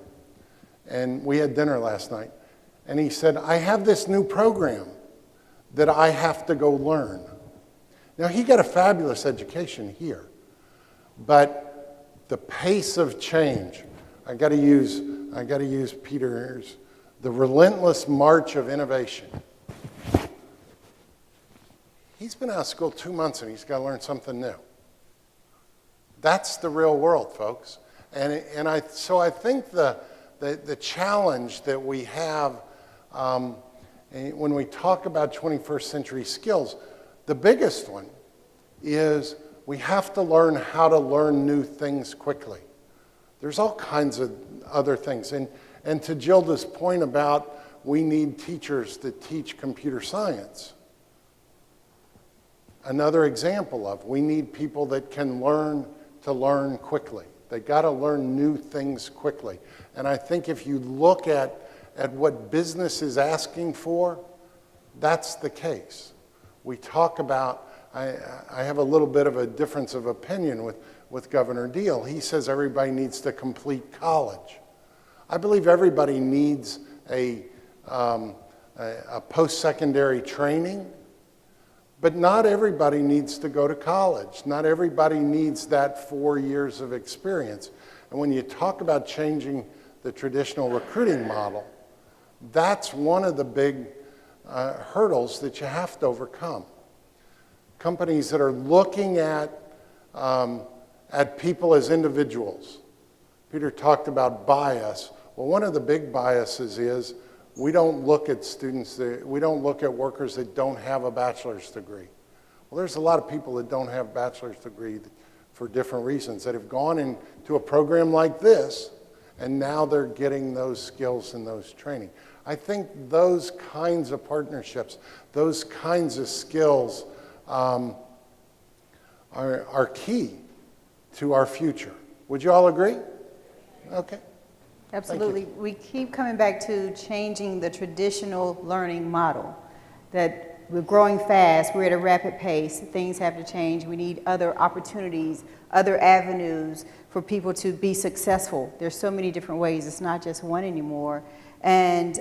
And we had dinner last night. And he said, "I have this new program that I have to go learn." Now, he got a fabulous education here. But the pace of change, I got to use Peter's, the relentless march of innovation. He's been out of school 2 months and he's got to learn something new. That's the real world, folks. So I think the challenge that we have when we talk about 21st century skills, the biggest one is we have to learn how to learn new things quickly. There's all kinds of other things. And to Gilda's point about we need teachers that teach computer science, another example of we need people that can learn to learn quickly. They got to learn new things quickly. And I think if you look at what business is asking for, that's the case. We talk about, I have a little bit of a difference of opinion with Governor Deal. He says everybody needs to complete college. I believe everybody needs a post-secondary training, but not everybody needs to go to college. Not everybody needs that 4 years of experience. And when you talk about changing the traditional recruiting model, that's one of the big hurdles that you have to overcome. Companies that are looking at people as individuals. Peter talked about bias. Well, one of the big biases is we don't look at we don't look at workers that don't have a bachelor's degree. Well, there's a lot of people that don't have bachelor's degree for different reasons that have gone into a program like this, and now they're getting those skills and those training. I think those kinds of partnerships, those kinds of skills are key to our future. Would you all agree? Okay. Absolutely. We keep coming back to changing the traditional learning model, that we're growing fast, we're at a rapid pace, things have to change, we need other opportunities, other avenues for people to be successful. There's so many different ways, it's not just one anymore. And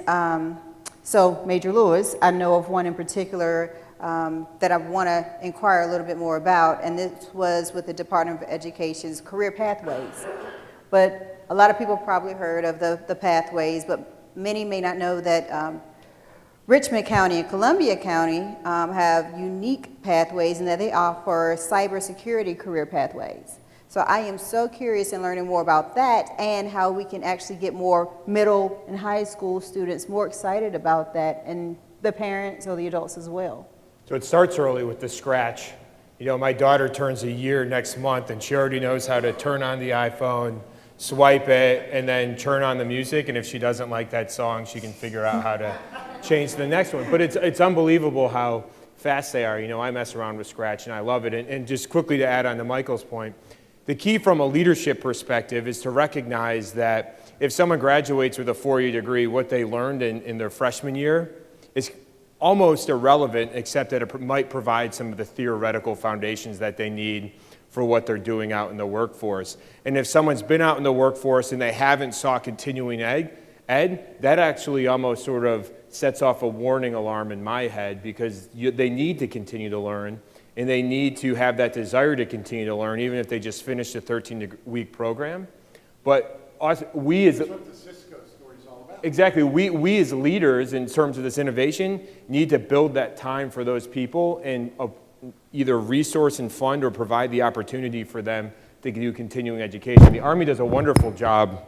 so Major Lewis, I know of one in particular that I want to inquire a little bit more about, and this was with the Department of Education's career pathways. But a lot of people probably heard of the pathways, but many may not know that Richmond County and Columbia County have unique pathways and that they offer cybersecurity career pathways. So I am so curious in learning more about that and how we can actually get more middle and high school students more excited about that, and the parents or the adults as well. So it starts early with the scratch. You know, my daughter turns a year next month, and she already knows how to turn on the iPhone, swipe it, and then turn on the music. And if she doesn't like that song, she can figure out how to change to the next one. But it's unbelievable how fast they are. You know, I mess around with Scratch, and I love it. And just quickly to add on to Michael's point, The key from a leadership perspective is to recognize that if someone graduates with a 4-year degree, what they learned in their freshman year is almost irrelevant, except that it might provide some of the theoretical foundations that they need for what they're doing out in the workforce. And if someone's been out in the workforce and they haven't sought continuing ed, that actually almost sort of sets off a warning alarm in my head, because they need to continue to learn, and they need to have that desire to continue to learn, even if they just finished a 13-week program. But we as That's what the Cisco story is all about. exactly, we as leaders in terms of this innovation need to build that time for those people and either resource and fund or provide the opportunity for them to do continuing education. The Army does a wonderful job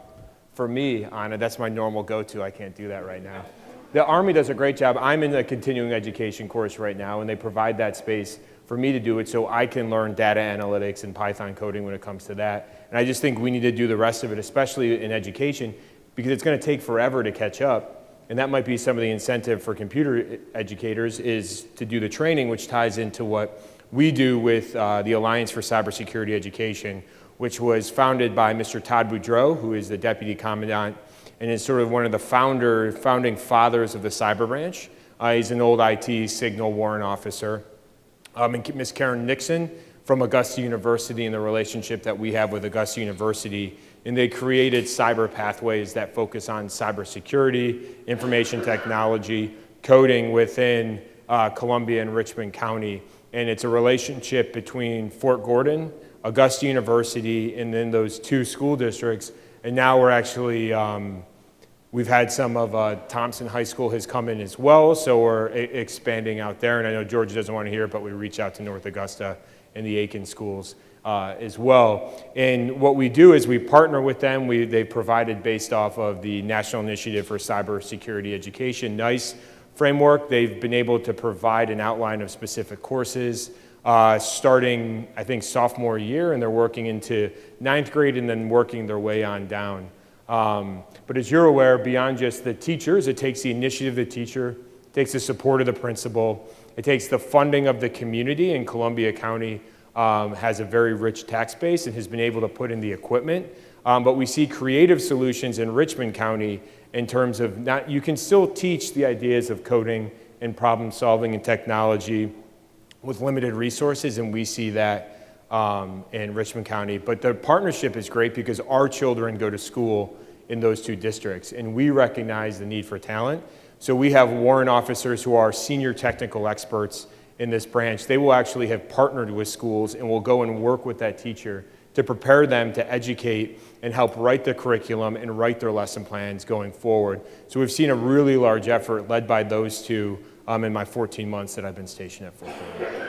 for me on it. That's my normal go-to. I can't do that right now. The Army does a great job. I'm in a continuing education course right now, and they provide that space for me to do it so I can learn data analytics and Python coding when it comes to that. And I just think we need to do the rest of it, especially in education, because it's going to take forever to catch up. And that might be some of the incentive for computer educators, is to do the training, which ties into what we do with the Alliance for Cybersecurity Education, which was founded by Mr. Todd Boudreau, who is the Deputy Commandant and is sort of one of the founding fathers of the cyber branch. He's an old IT signal warrant officer. And Ms. Karen Nixon from Augusta University, and the relationship that we have with Augusta University. And they created cyber pathways that focus on cybersecurity, information technology, coding within Columbia and Richmond County. And it's a relationship between Fort Gordon, Augusta University, and then those 2 school districts. And now we're actually, we've had some of Thompson High School has come in as well, so we're expanding out there. And I know Georgia doesn't want to hear it, but we reach out to North Augusta and the Aiken schools as well. And what we do is we partner with them. They've provided, based off of the National Initiative for Cybersecurity Education, NICE framework, they've been able to provide an outline of specific courses starting, I think, sophomore year, and they're working into 9th grade and then working their way on down. But as you're aware, beyond just the teachers, it takes the initiative of the teacher, it takes the support of the principal, it takes the funding of the community, and Columbia County has a very rich tax base and has been able to put in the equipment. But we see creative solutions in Richmond County in terms of you can still teach the ideas of coding and problem solving and technology with limited resources, and we see that in Richmond County. But the partnership is great because our children go to school in those 2 districts, and we recognize the need for talent. So we have warrant officers who are senior technical experts in this branch. They will actually have partnered with schools and will go and work with that teacher to prepare them to educate and help write the curriculum and write their lesson plans going forward. So we've seen a really large effort led by those 2 in my 14 months that I've been stationed at Fort Gordon.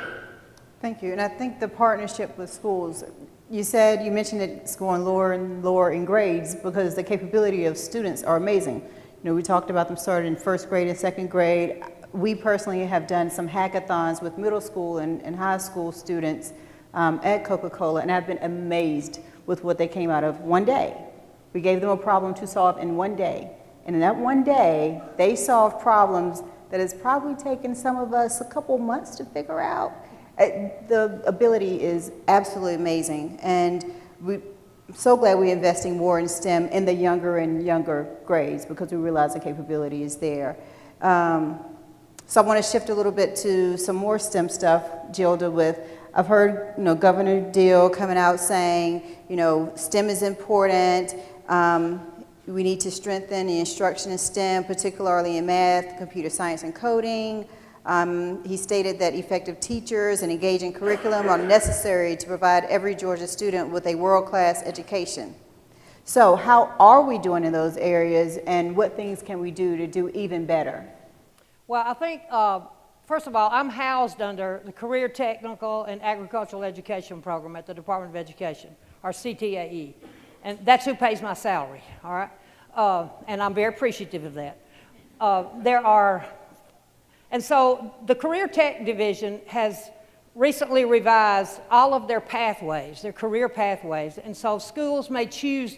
Thank you. And I think the partnership with schools, you mentioned it's going lower and lower in grades because the capability of students are amazing. We talked about them starting in 1st grade and 2nd grade. We personally have done some hackathons with middle school and high school students at Coca-Cola, and I've been amazed with what they came out of one day. We gave them a problem to solve in one day. And in that one day, they solved problems that has probably taken some of us a couple months to figure out. The ability is absolutely amazing. And we're so glad we're investing more in STEM in the younger and younger grades because we realize the capability is there. So I want to shift a little bit to some more STEM stuff, Gilda, I've heard, Governor Deal coming out saying, STEM is important. We need to strengthen the instruction in STEM, particularly in math, computer science, and coding. He stated that effective teachers and engaging curriculum are necessary to provide every Georgia student with a world-class education. So how are we doing in those areas, and what things can we do to do even better? Well, I think, first of all, I'm housed under the Career Technical and Agricultural Education Program at the Department of Education, or CTAE. And that's who pays my salary, all right? And I'm very appreciative of that. And so the Career Tech Division has recently revised all of their pathways, their career pathways. And so schools may choose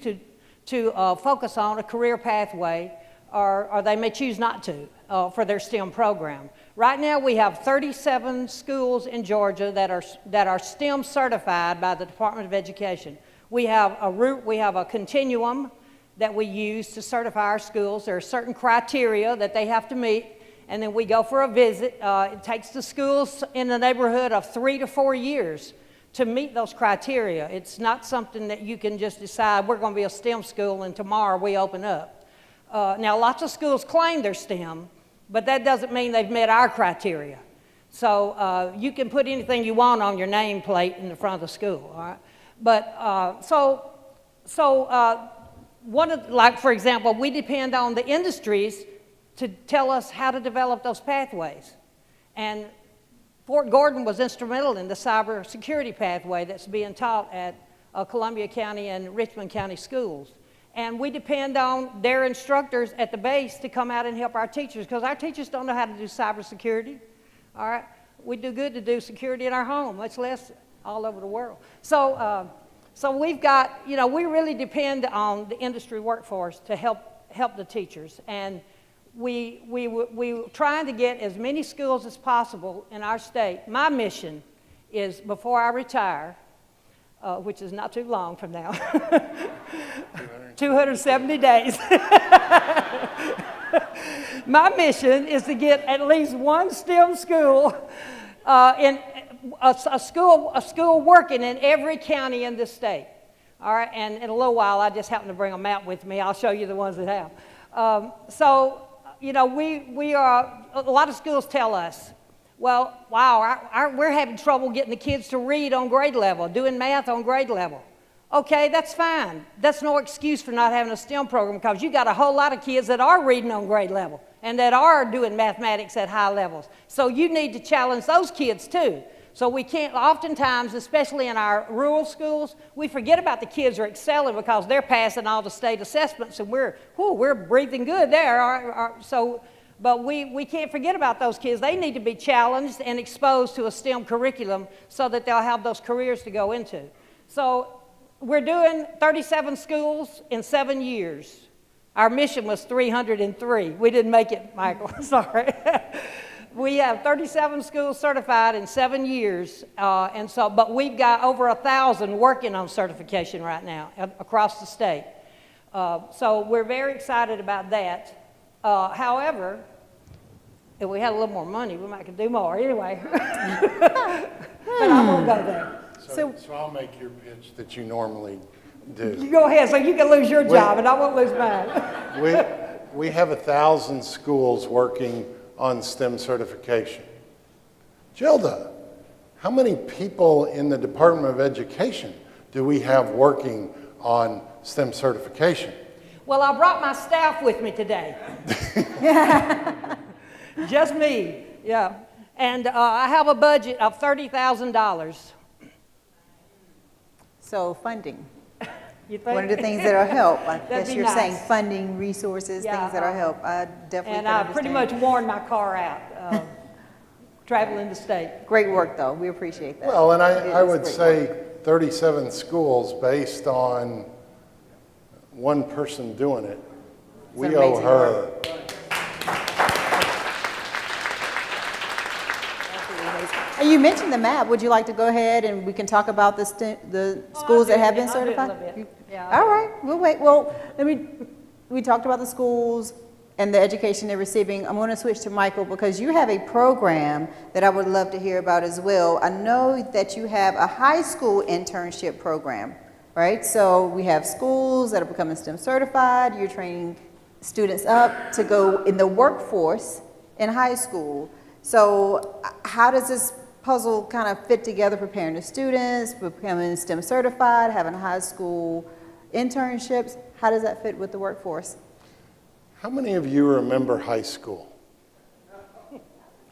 to focus on a career pathway or they may choose not to for their STEM program. Right now, we have 37 schools in Georgia that are STEM certified by the Department of Education. We have a continuum that we use to certify our schools. There are certain criteria that they have to meet, and then we go for a visit. It takes the schools in the neighborhood of 3 to 4 years to meet those criteria. It's not something that you can just decide we're going to be a STEM school and tomorrow we open up. Now, lots of schools claim they're STEM, but that doesn't mean they've met our criteria. So you can put anything you want on your nameplate in the front of the school, all right? But like for example, we depend on the industries to tell us how to develop those pathways. And Fort Gordon was instrumental in the cybersecurity pathway that's being taught at Columbia County and Richmond County schools. And we depend on their instructors at the base to come out and help our teachers, because our teachers don't know how to do cybersecurity. All right? We do good to do security in our home, much less all over the world. So we've got, you know, we really depend on the industry workforce to help the teachers. And we're trying to get as many schools as possible in our state. My mission is, before I retire, which is not too long from now, 270 days. My mission is to get at least one STEM school, in a school working in every county in this state. All right, and in a little while, I just happen to bring a map with me. I'll show you the ones that have. You know, a lot of schools tell us, well, wow, we're having trouble getting the kids to read on grade level, doing math on grade level. Okay, that's fine. That's no excuse for not having a STEM program, because you got a whole lot of kids that are reading on grade level and that are doing mathematics at high levels. So you need to challenge those kids too. So we can't, oftentimes, especially in our rural schools, we forget about the kids who are excelling because they're passing all the state assessments and we're breathing good there. But we can't forget about those kids. They need to be challenged and exposed to a STEM curriculum so that they'll have those careers to go into. So we're doing 37 schools in 7 years. Our mission was 303. We didn't make it, Michael, sorry. We have 37 schools certified in 7 years, but we've got over 1,000 working on certification right now across the state. So we're very excited about that. However, if we had a little more money, we might could do more anyway. But I won't go there. So I'll make your pitch that you normally do. You go ahead, so you can lose your job, and I won't lose mine. We have 1,000 schools working on STEM certification. Gilda, how many people in the Department of Education do we have working on STEM certification? Well, I brought my staff with me today. Just me, yeah. And I have a budget of $30,000. So funding. You think? One of the things that'll help. I That'd guess be you're nice. saying funding, resources, Yeah, things that'll help. I definitely And can I pretty much understand. worn my car out traveling the state. Great work, though. We appreciate that. Well, and It I is would great say work. 37 schools based on one person doing it. We owe amazing her. And you mentioned the map. Would you like to go ahead and we can talk about the schools that have been I'll do it a certified? little bit. Yeah, All right, we'll wait. Well, we talked about the schools and the education they're receiving. I'm going to switch to Michael because you have a program that I would love to hear about as well. I know that you have a high school internship program, right? So we have schools that are becoming STEM certified. You're training students up to go in the workforce in high school. So how does this puzzle kind of fit together, preparing the students, becoming STEM certified, having high school internships? How does that fit with the workforce? How many of you remember high school?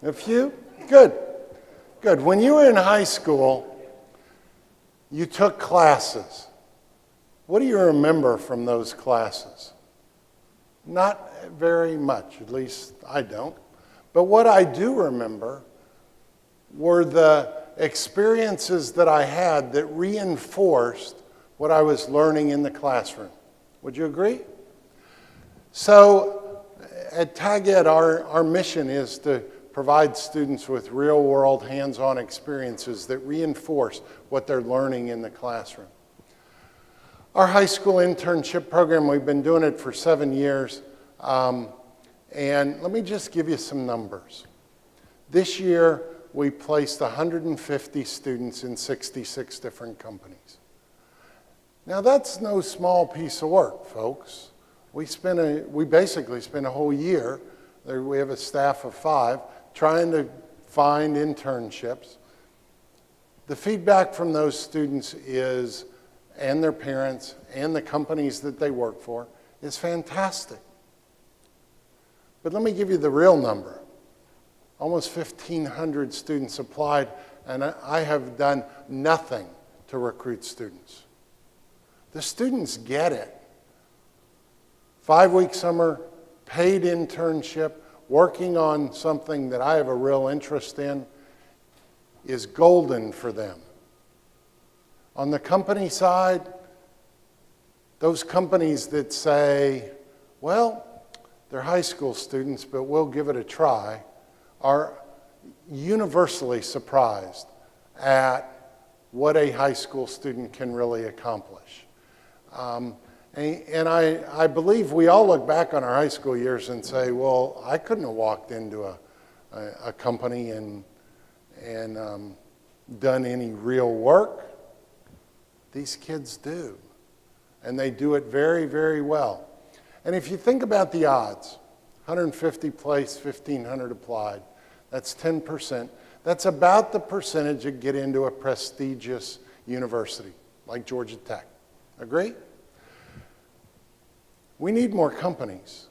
A few? Good. Good. When you were in high school, you took classes. What do you remember from those classes? Not very much, at least I don't. But what I do remember were the experiences that I had that reinforced what I was learning in the classroom. Would you agree? So At Tag Ed, our mission is to provide students with real-world, hands-on experiences that reinforce what they're learning in the classroom. Our high school internship program, we've been doing it for 7 years, and let me just give you some numbers. This year, we placed 150 students in 66 different companies. Now, that's no small piece of work, folks. We basically spent a whole year, we have a staff of 5, trying to find internships. The feedback from those students is, and their parents, and the companies that they work for, is fantastic. But let me give you the real number. Almost 1,500 students applied, and I have done nothing to recruit students. The students get it. 5-week summer, paid internship, working on something that I have a real interest in is golden for them. On the company side, those companies that say, well, they're high school students, but we'll give it a try, are universally surprised at what a high school student can really accomplish. And I believe we all look back on our high school years and say, well, I couldn't have walked into a company and done any real work. These kids do, and they do it very, very well. And if you think about the odds, 150 placed, 1,500 applied, that's 10%. That's about the percentage that get into a prestigious university like Georgia Tech. Agree? We need more companies.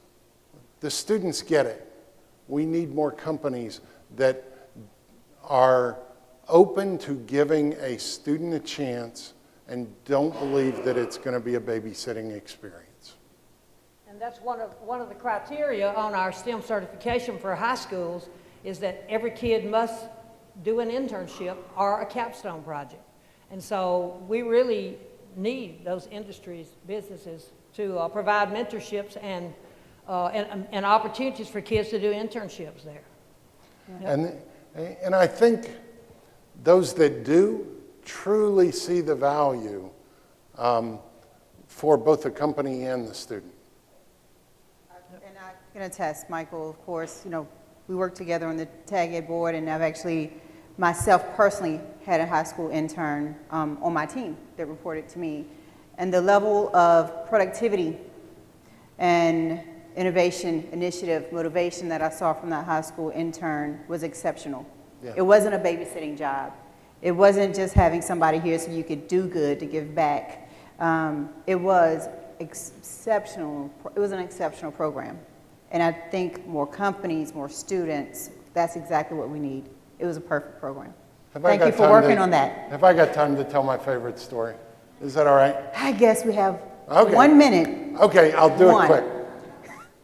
The students get it. We need more companies that are open to giving a student a chance and don't believe that it's going to be a babysitting experience. And that's one of the criteria on our STEM certification for high schools is that every kid must do an internship or a capstone project. And so we really need those industries, businesses, to provide mentorships and opportunities for kids to do internships there. Yeah. And I think those that do truly see the value for both the company and the student. And I can attest, Michael, of course, we work together on the Tag Ed board, and I've actually, myself personally, had a high school intern on my team that reported to me. And the level of productivity and innovation, initiative, motivation that I saw from that high school intern was exceptional. Yeah. It wasn't a babysitting job. It wasn't just having somebody here so you could do good to give back. It was exceptional. It was an exceptional program. And I think more companies, more students, that's exactly what we need. It was a perfect program. Thank you for working on that. Have I got time to tell my favorite story? Is that all right? I guess we have 1 minute. Okay, I'll do it quick.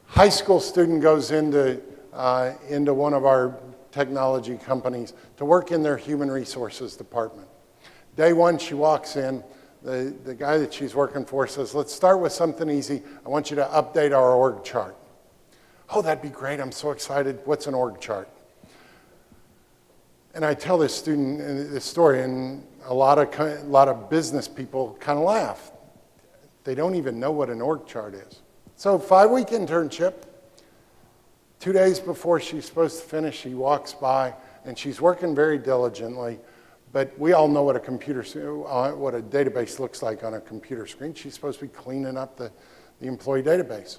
High school student goes into one of our technology companies to work in their human resources department. Day one, she walks in. The guy that she's working for says, let's start with something easy. I want you to update our org chart. Oh, that'd be great. I'm so excited. What's an org chart? And I tell this student this story, and a lot of business people kind of laugh. They don't even know what an org chart is. So 5-week internship, 2 days before she's supposed to finish, she walks by, and she's working very diligently, but we all know what a database looks like on a computer screen. She's supposed to be cleaning up the employee database.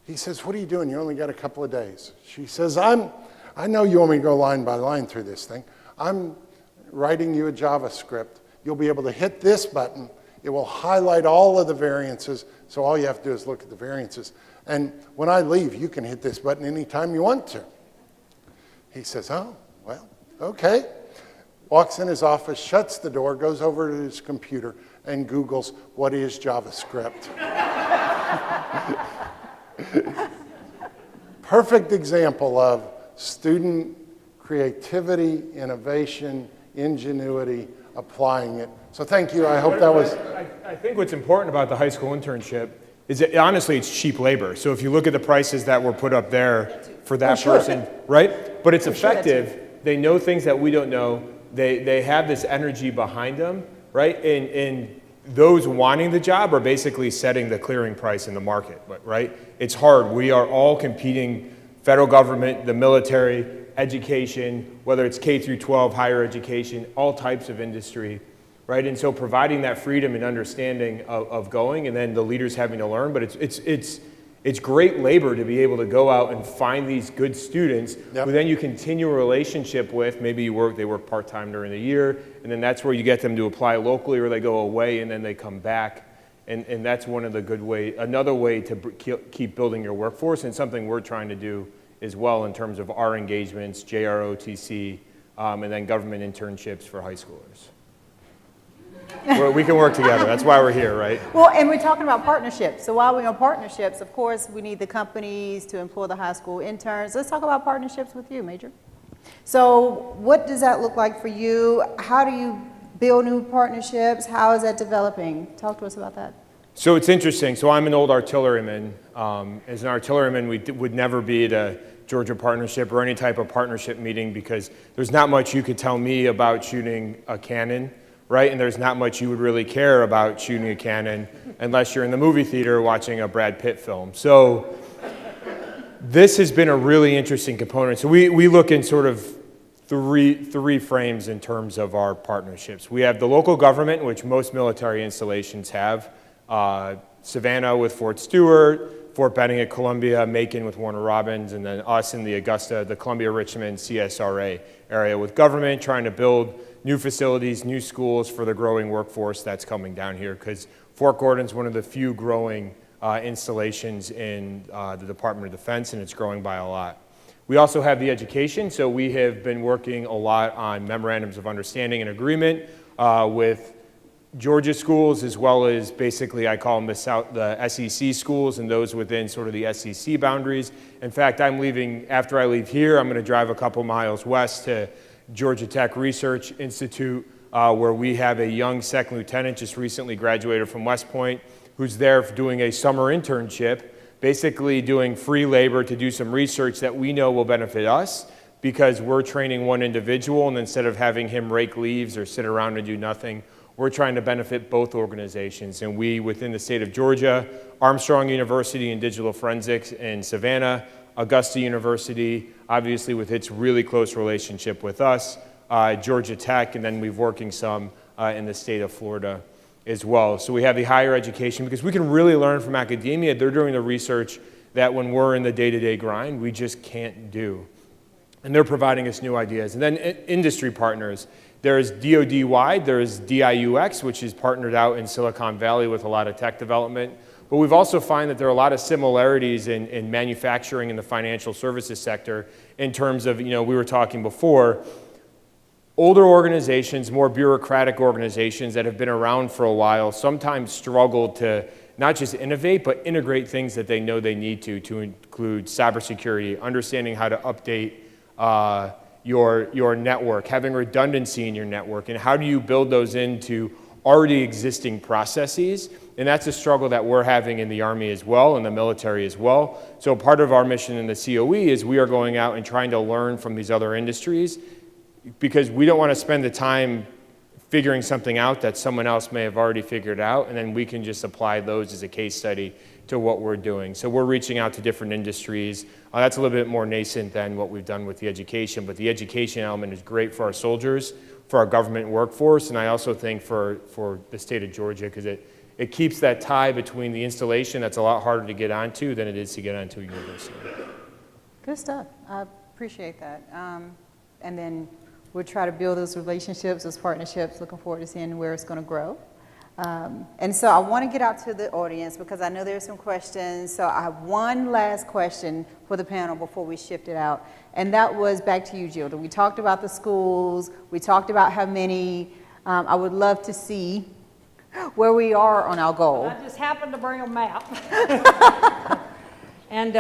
He says, what are you doing? You only got a couple of days. She says, I know you want me to go line by line through this thing. I'm writing you a JavaScript. You'll be able to hit this button. It will highlight all of the variances, so all you have to do is look at the variances. And when I leave, you can hit this button anytime you want to. He says, oh, well, okay. Walks in his office, shuts the door, goes over to his computer, and Googles, what is JavaScript? Perfect example of student creativity, innovation, ingenuity, applying it. So thank you. I hope that was... I think what's important about the high school internship is that honestly it's cheap labor. So if you look at the prices that were put up there for that sure. person, right? But it's For sure, that too. effective. They know things that we don't know. They have this energy behind them, right? And those wanting the job are basically setting the clearing price in the market, right? It's hard. We are all competing, federal government, the military, education, whether it's K through 12, higher education, all types of industry, right? And so providing that freedom and understanding of going, and then the leaders having to learn, but it's great labor to be able to go out and find these good students who then you continue a relationship with. Maybe they work part-time during the year, and then that's where you get them to apply locally, or they go away and then they come back. And that's one of the another way to keep building your workforce, and something we're trying to do as well in terms of our engagements, JROTC, and then government internships for high schoolers. We can work together. That's why we're here, right? Well, and we're talking about partnerships. So while we're on partnerships, of course, we need the companies to employ the high school interns. Let's talk about partnerships with you, Major. So what does that look like for you? How do you build new partnerships? How is that developing? Talk to us about that. So it's interesting. So I'm an old artilleryman. As an artilleryman, we would never be at a Georgia partnership or any type of partnership meeting because there's not much you could tell me about shooting a cannon, right? And there's not much you would really care about shooting a cannon unless you're in the movie theater watching a Brad Pitt film. So this has been a really interesting component. So we look in sort of three frames in terms of our partnerships. We have the local government, which most military installations have. Savannah with Fort Stewart, Fort Benning at Columbia, Macon with Warner Robins, and then us in the Augusta, the Columbia-Richmond CSRA area with government, trying to build new facilities, new schools for the growing workforce that's coming down here, because Fort Gordon's one of the few growing installations in the Department of Defense, and it's growing by a lot. We also have the education, so we have been working a lot on memorandums of understanding and agreement with Georgia schools, as well as basically I call them the SEC schools and those within sort of the SEC boundaries. In fact, I'm leaving, after I leave here, I'm going to drive a couple miles west to Georgia Tech Research Institute, where we have a young second lieutenant just recently graduated from West Point, who's there doing a summer internship, basically doing free labor to do some research that we know will benefit us, because we're training one individual, and instead of having him rake leaves or sit around and do nothing, we're trying to benefit both organizations. And we, within the state of Georgia, Armstrong University in digital forensics in Savannah, Augusta University, obviously with its really close relationship with us, Georgia Tech, and then we're working some in the state of Florida as well. So we have the higher education, because we can really learn from academia. They're doing the research that when we're in the day-to-day grind, we just can't do. And they're providing us new ideas. And then industry partners. There's DoD-wide, there's DIUX, which is partnered out in Silicon Valley with a lot of tech development. But we've also found that there are a lot of similarities in manufacturing and the financial services sector in terms of, we were talking before, older organizations, more bureaucratic organizations that have been around for a while sometimes struggle to not just innovate, but integrate things that they know they need to include cybersecurity, understanding how to update your network, having redundancy in your network, and how do you build those into already existing processes? And that's a struggle that we're having in the Army as well, and the military as well. So part of our mission in the COE is we are going out and trying to learn from these other industries, because we don't want to spend the time figuring something out that someone else may have already figured out, and then we can just apply those as a case study to what we're doing. So we're reaching out to different industries. That's a little bit more nascent than what we've done with the education, but the education element is great for our soldiers, for our government workforce, and I also think for the state of Georgia, because it keeps that tie between the installation that's a lot harder to get onto than it is to get onto a university. Good stuff. I appreciate that. And then we'll try to build those relationships, those partnerships, looking forward to seeing where it's going to grow. And so I want to get out to the audience because I know there's some questions. So I have one last question for the panel before we shift it out. And that was back to you, Gilda. We talked about the schools. We talked about how many. I would love to see where we are on our goal. I just happened to bring a map. And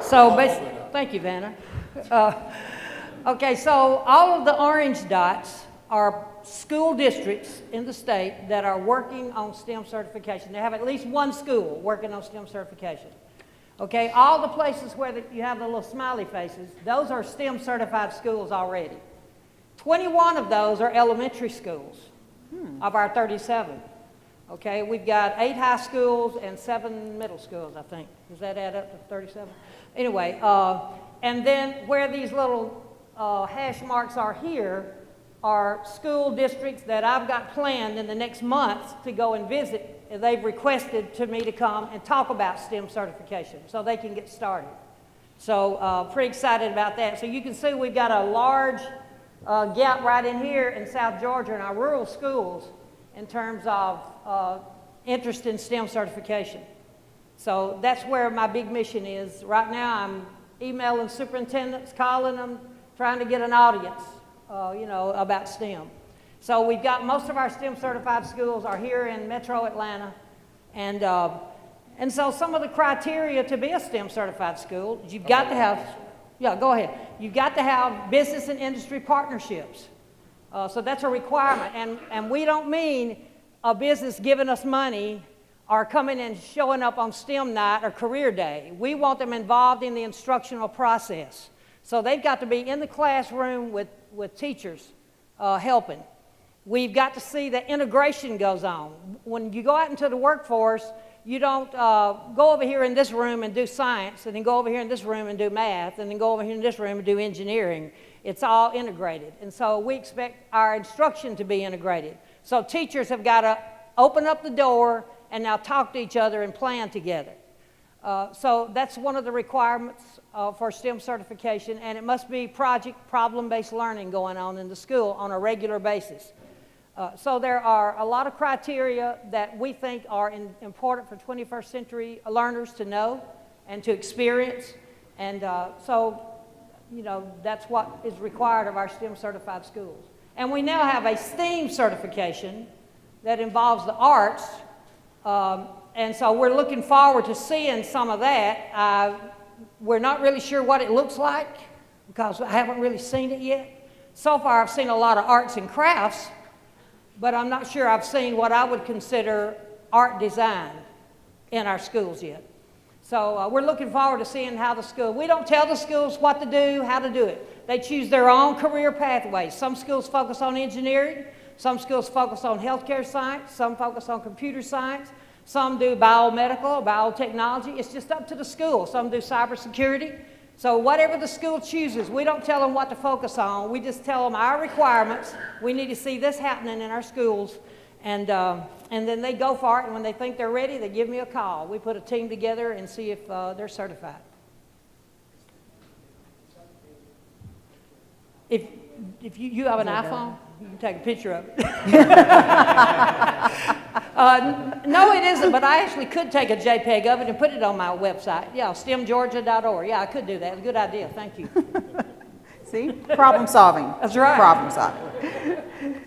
so basically, thank you, Vanna. Okay, so all of the orange dots are school districts in the state that are working on STEM certification. They have at least one school working on STEM certification. Okay, all the places where you have the little smiley faces, those are STEM certified schools already. 21 of those are elementary schools of our 37. Okay, we've got 8 high schools and 7 middle schools, I think. Does that add up to 37? Anyway, and then where these little hash marks are here are school districts that I've got planned in the next month to go and visit. They've requested to me to come and talk about STEM certification so they can get started. So pretty excited about that. So you can see we've got a large gap right in here in South Georgia in our rural schools in terms of interest in STEM certification. So that's where my big mission is. Right now I'm emailing superintendents, calling them, trying to get an audience, about STEM. So we've got most of our STEM certified schools are here in Metro Atlanta. And so some of the criteria to be a STEM certified school, you've got to have, go ahead. You've got to have business and industry partnerships. So that's a requirement. And we don't mean a business giving us money or coming and showing up on STEM night or career day. We want them involved in the instructional process. So they've got to be in the classroom with teachers helping. We've got to see that integration goes on. When you go out into the workforce, you don't go over here in this room and do science, and then go over here in this room and do math, and then go over here in this room and do engineering. It's all integrated. And so we expect our instruction to be integrated. So teachers have got to open up the door and now talk to each other and plan together. So that's one of the requirements for STEM certification, and it must be project problem-based learning going on in the school on a regular basis. So there are a lot of criteria that we think are important for 21st century learners to know and to experience. And that's what is required of our STEM certified schools. And we now have a STEAM certification that involves the arts. And so we're looking forward to seeing some of that. We're not really sure what it looks like because I haven't really seen it yet. So far I've seen a lot of arts and crafts, but I'm not sure I've seen what I would consider art design in our schools yet. So we're looking forward to seeing how we don't tell the schools what to do, how to do it. They choose their own career pathways. Some schools focus on engineering, some schools focus on healthcare science, some focus on computer science, some do biomedical, biotechnology. It's just up to the school. Some do cybersecurity. So whatever the school chooses, we don't tell them what to focus on. We just tell them our requirements. We need to see this happening in our schools. And then they go for it, and when they think they're ready, they give me a call. We put a team together and see if they're certified. If you have an iPhone, you can take a picture of it. No, it isn't, but I actually could take a JPEG of it and put it on my website. Yeah, stemgeorgia.org. Yeah, I could do that. It's a good idea. Thank you. See? Problem solving. That's right. Problem solving.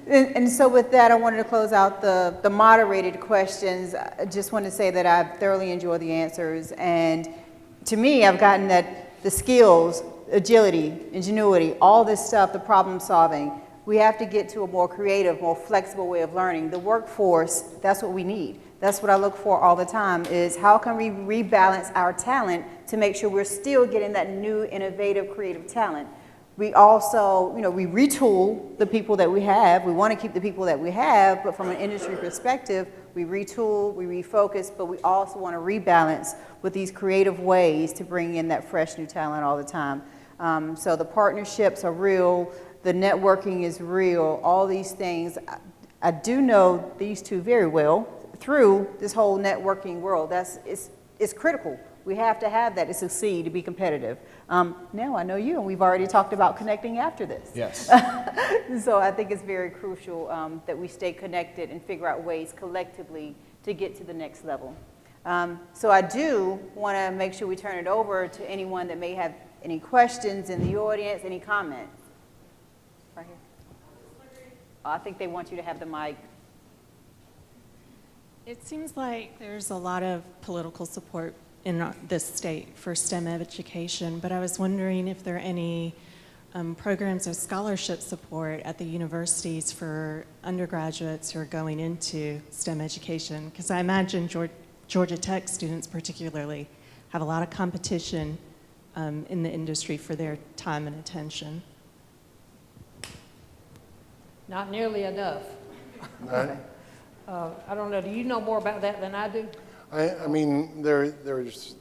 And so with that, I wanted to close out the moderated questions. I just want to say that I've thoroughly enjoyed the answers. And to me, I've gotten that the skills, agility, ingenuity, all this stuff, the problem solving, we have to get to a more creative, more flexible way of learning. The workforce, that's what we need. That's what I look for all the time is how can we rebalance our talent to make sure we're still getting that new, innovative, creative talent. We also, we retool the people that we have. We want to keep the people that we have, but from an industry perspective, we retool, we refocus, but we also want to rebalance with these creative ways to bring in that fresh new talent all the time. So the partnerships are real. The networking is real, all these things. I do know these two very well through this whole networking world. It's critical. We have to have that to succeed, to be competitive. Now I know you, and we've already talked about connecting after this. Yes. So I think it's very crucial that we stay connected and figure out ways collectively to get to the next level. So I do want to make sure we turn it over to anyone that may have any questions in the audience, any comments. Right here. Oh, I think they want you to have the mic. It seems like there's a lot of political support in this state for STEM education, but I was wondering if there are any programs of scholarship support at the universities for undergraduates who are going into STEM education? Because I imagine Georgia Tech students particularly have a lot of competition in the industry for their time and attention. Not nearly enough. I, I don't know, do you know more about that than I do? I mean, there's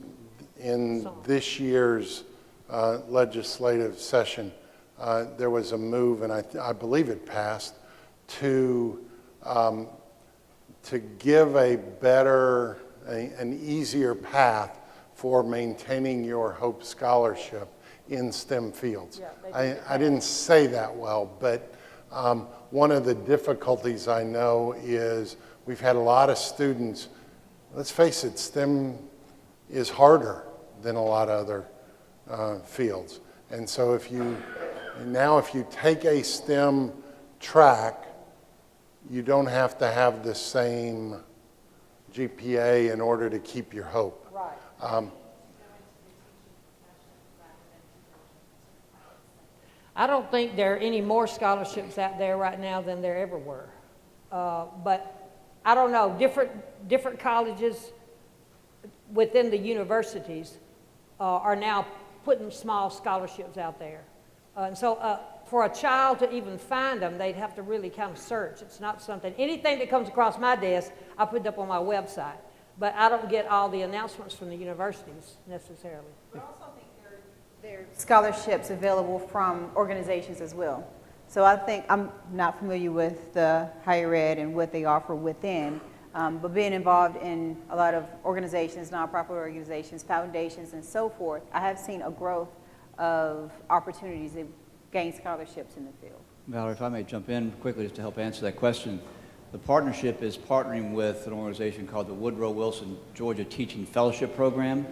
in this year's legislative session, there was a move, and I believe it passed, to give a better, an easier path for maintaining your Hope Scholarship in STEM fields. Yeah, I didn't say that well, but one of the difficulties I know is we've had a lot of students, let's face it, STEM is harder than a lot of other fields. And so if you take a STEM track, you don't have to have the same GPA in order to keep your hope. Right. I don't think there are any more scholarships out there right now than there ever were. But I don't know, different colleges within the universities are now putting small scholarships out there. And so for a child to even find them, they'd have to really kind of search. It's not something, anything that comes across my desk, I put it up on my website. But I don't get all the announcements from the universities necessarily. I also think there are scholarships available from organizations as well. So I think, I'm not familiar with the higher ed and what they offer within, but being involved in a lot of organizations, nonprofit organizations, foundations, and so forth, I have seen a growth of opportunities to gain scholarships in the field. Valerie, if I may jump in quickly just to help answer that question. The partnership is partnering with an organization called the Woodrow Wilson Georgia Teaching Fellowship Program.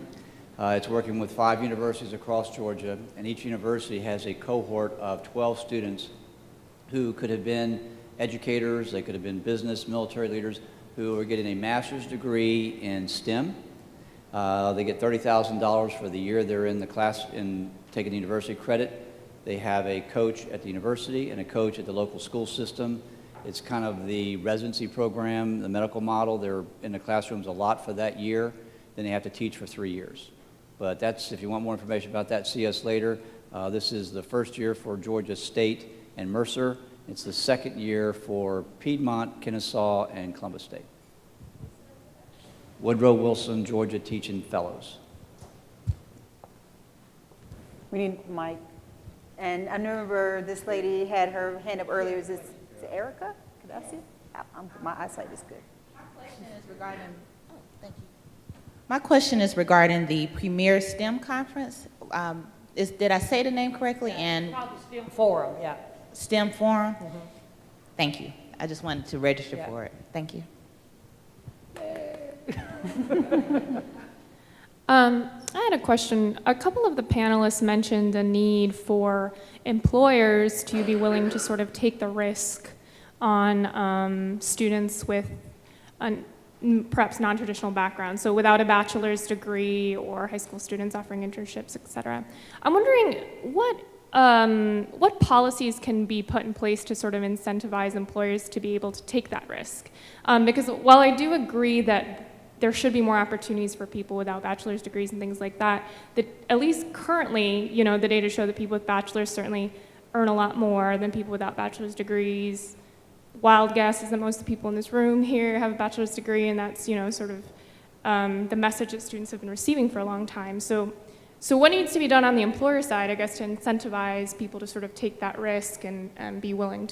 It's working with 5 universities across Georgia, and each university has a cohort of 12 students who could have been educators, they could have been business, military leaders, who are getting a master's degree in STEM. They get $30,000 for the year they're in the class in taking the university credit. They have a coach at the university and a coach at the local school system. It's kind of the residency program, the medical model. They're in the classrooms a lot for that year. Then they have to teach for 3 years. But that's, if you want more information about that, see us later. This is the first year for Georgia State and Mercer. It's the second year for Piedmont, Kennesaw, and Columbus State. Woodrow Wilson Georgia Teaching Fellows. We need Mike. And I remember this lady had her hand up earlier. Is it Erica? Could I see it? My eyesight is good. My question is regarding the Premier STEM Conference. Did I say the name correctly? And Called the STEM Forum, yeah. STEM Forum? Mm-hmm. Thank you. I just wanted to register for it. Thank you. I had a question. A couple of the panelists mentioned the need for employers to be willing to sort of take the risk on students with perhaps non-traditional backgrounds, so without a bachelor's degree or high school students offering internships, et cetera. I'm wondering what policies can be put in place to sort of incentivize employers to be able to take that risk? Because while I do agree that there should be more opportunities for people without bachelor's degrees and things like that, that at least currently, you know, the data show that people with bachelor's certainly earn a lot more than people without bachelor's degrees. Wild guess is that most of the people in this room here have a bachelor's degree, and that's, you know, sort of the message that students have been receiving for a long time. So what needs to be done on the employer side, I guess, to incentivize people to sort of take that risk and be willing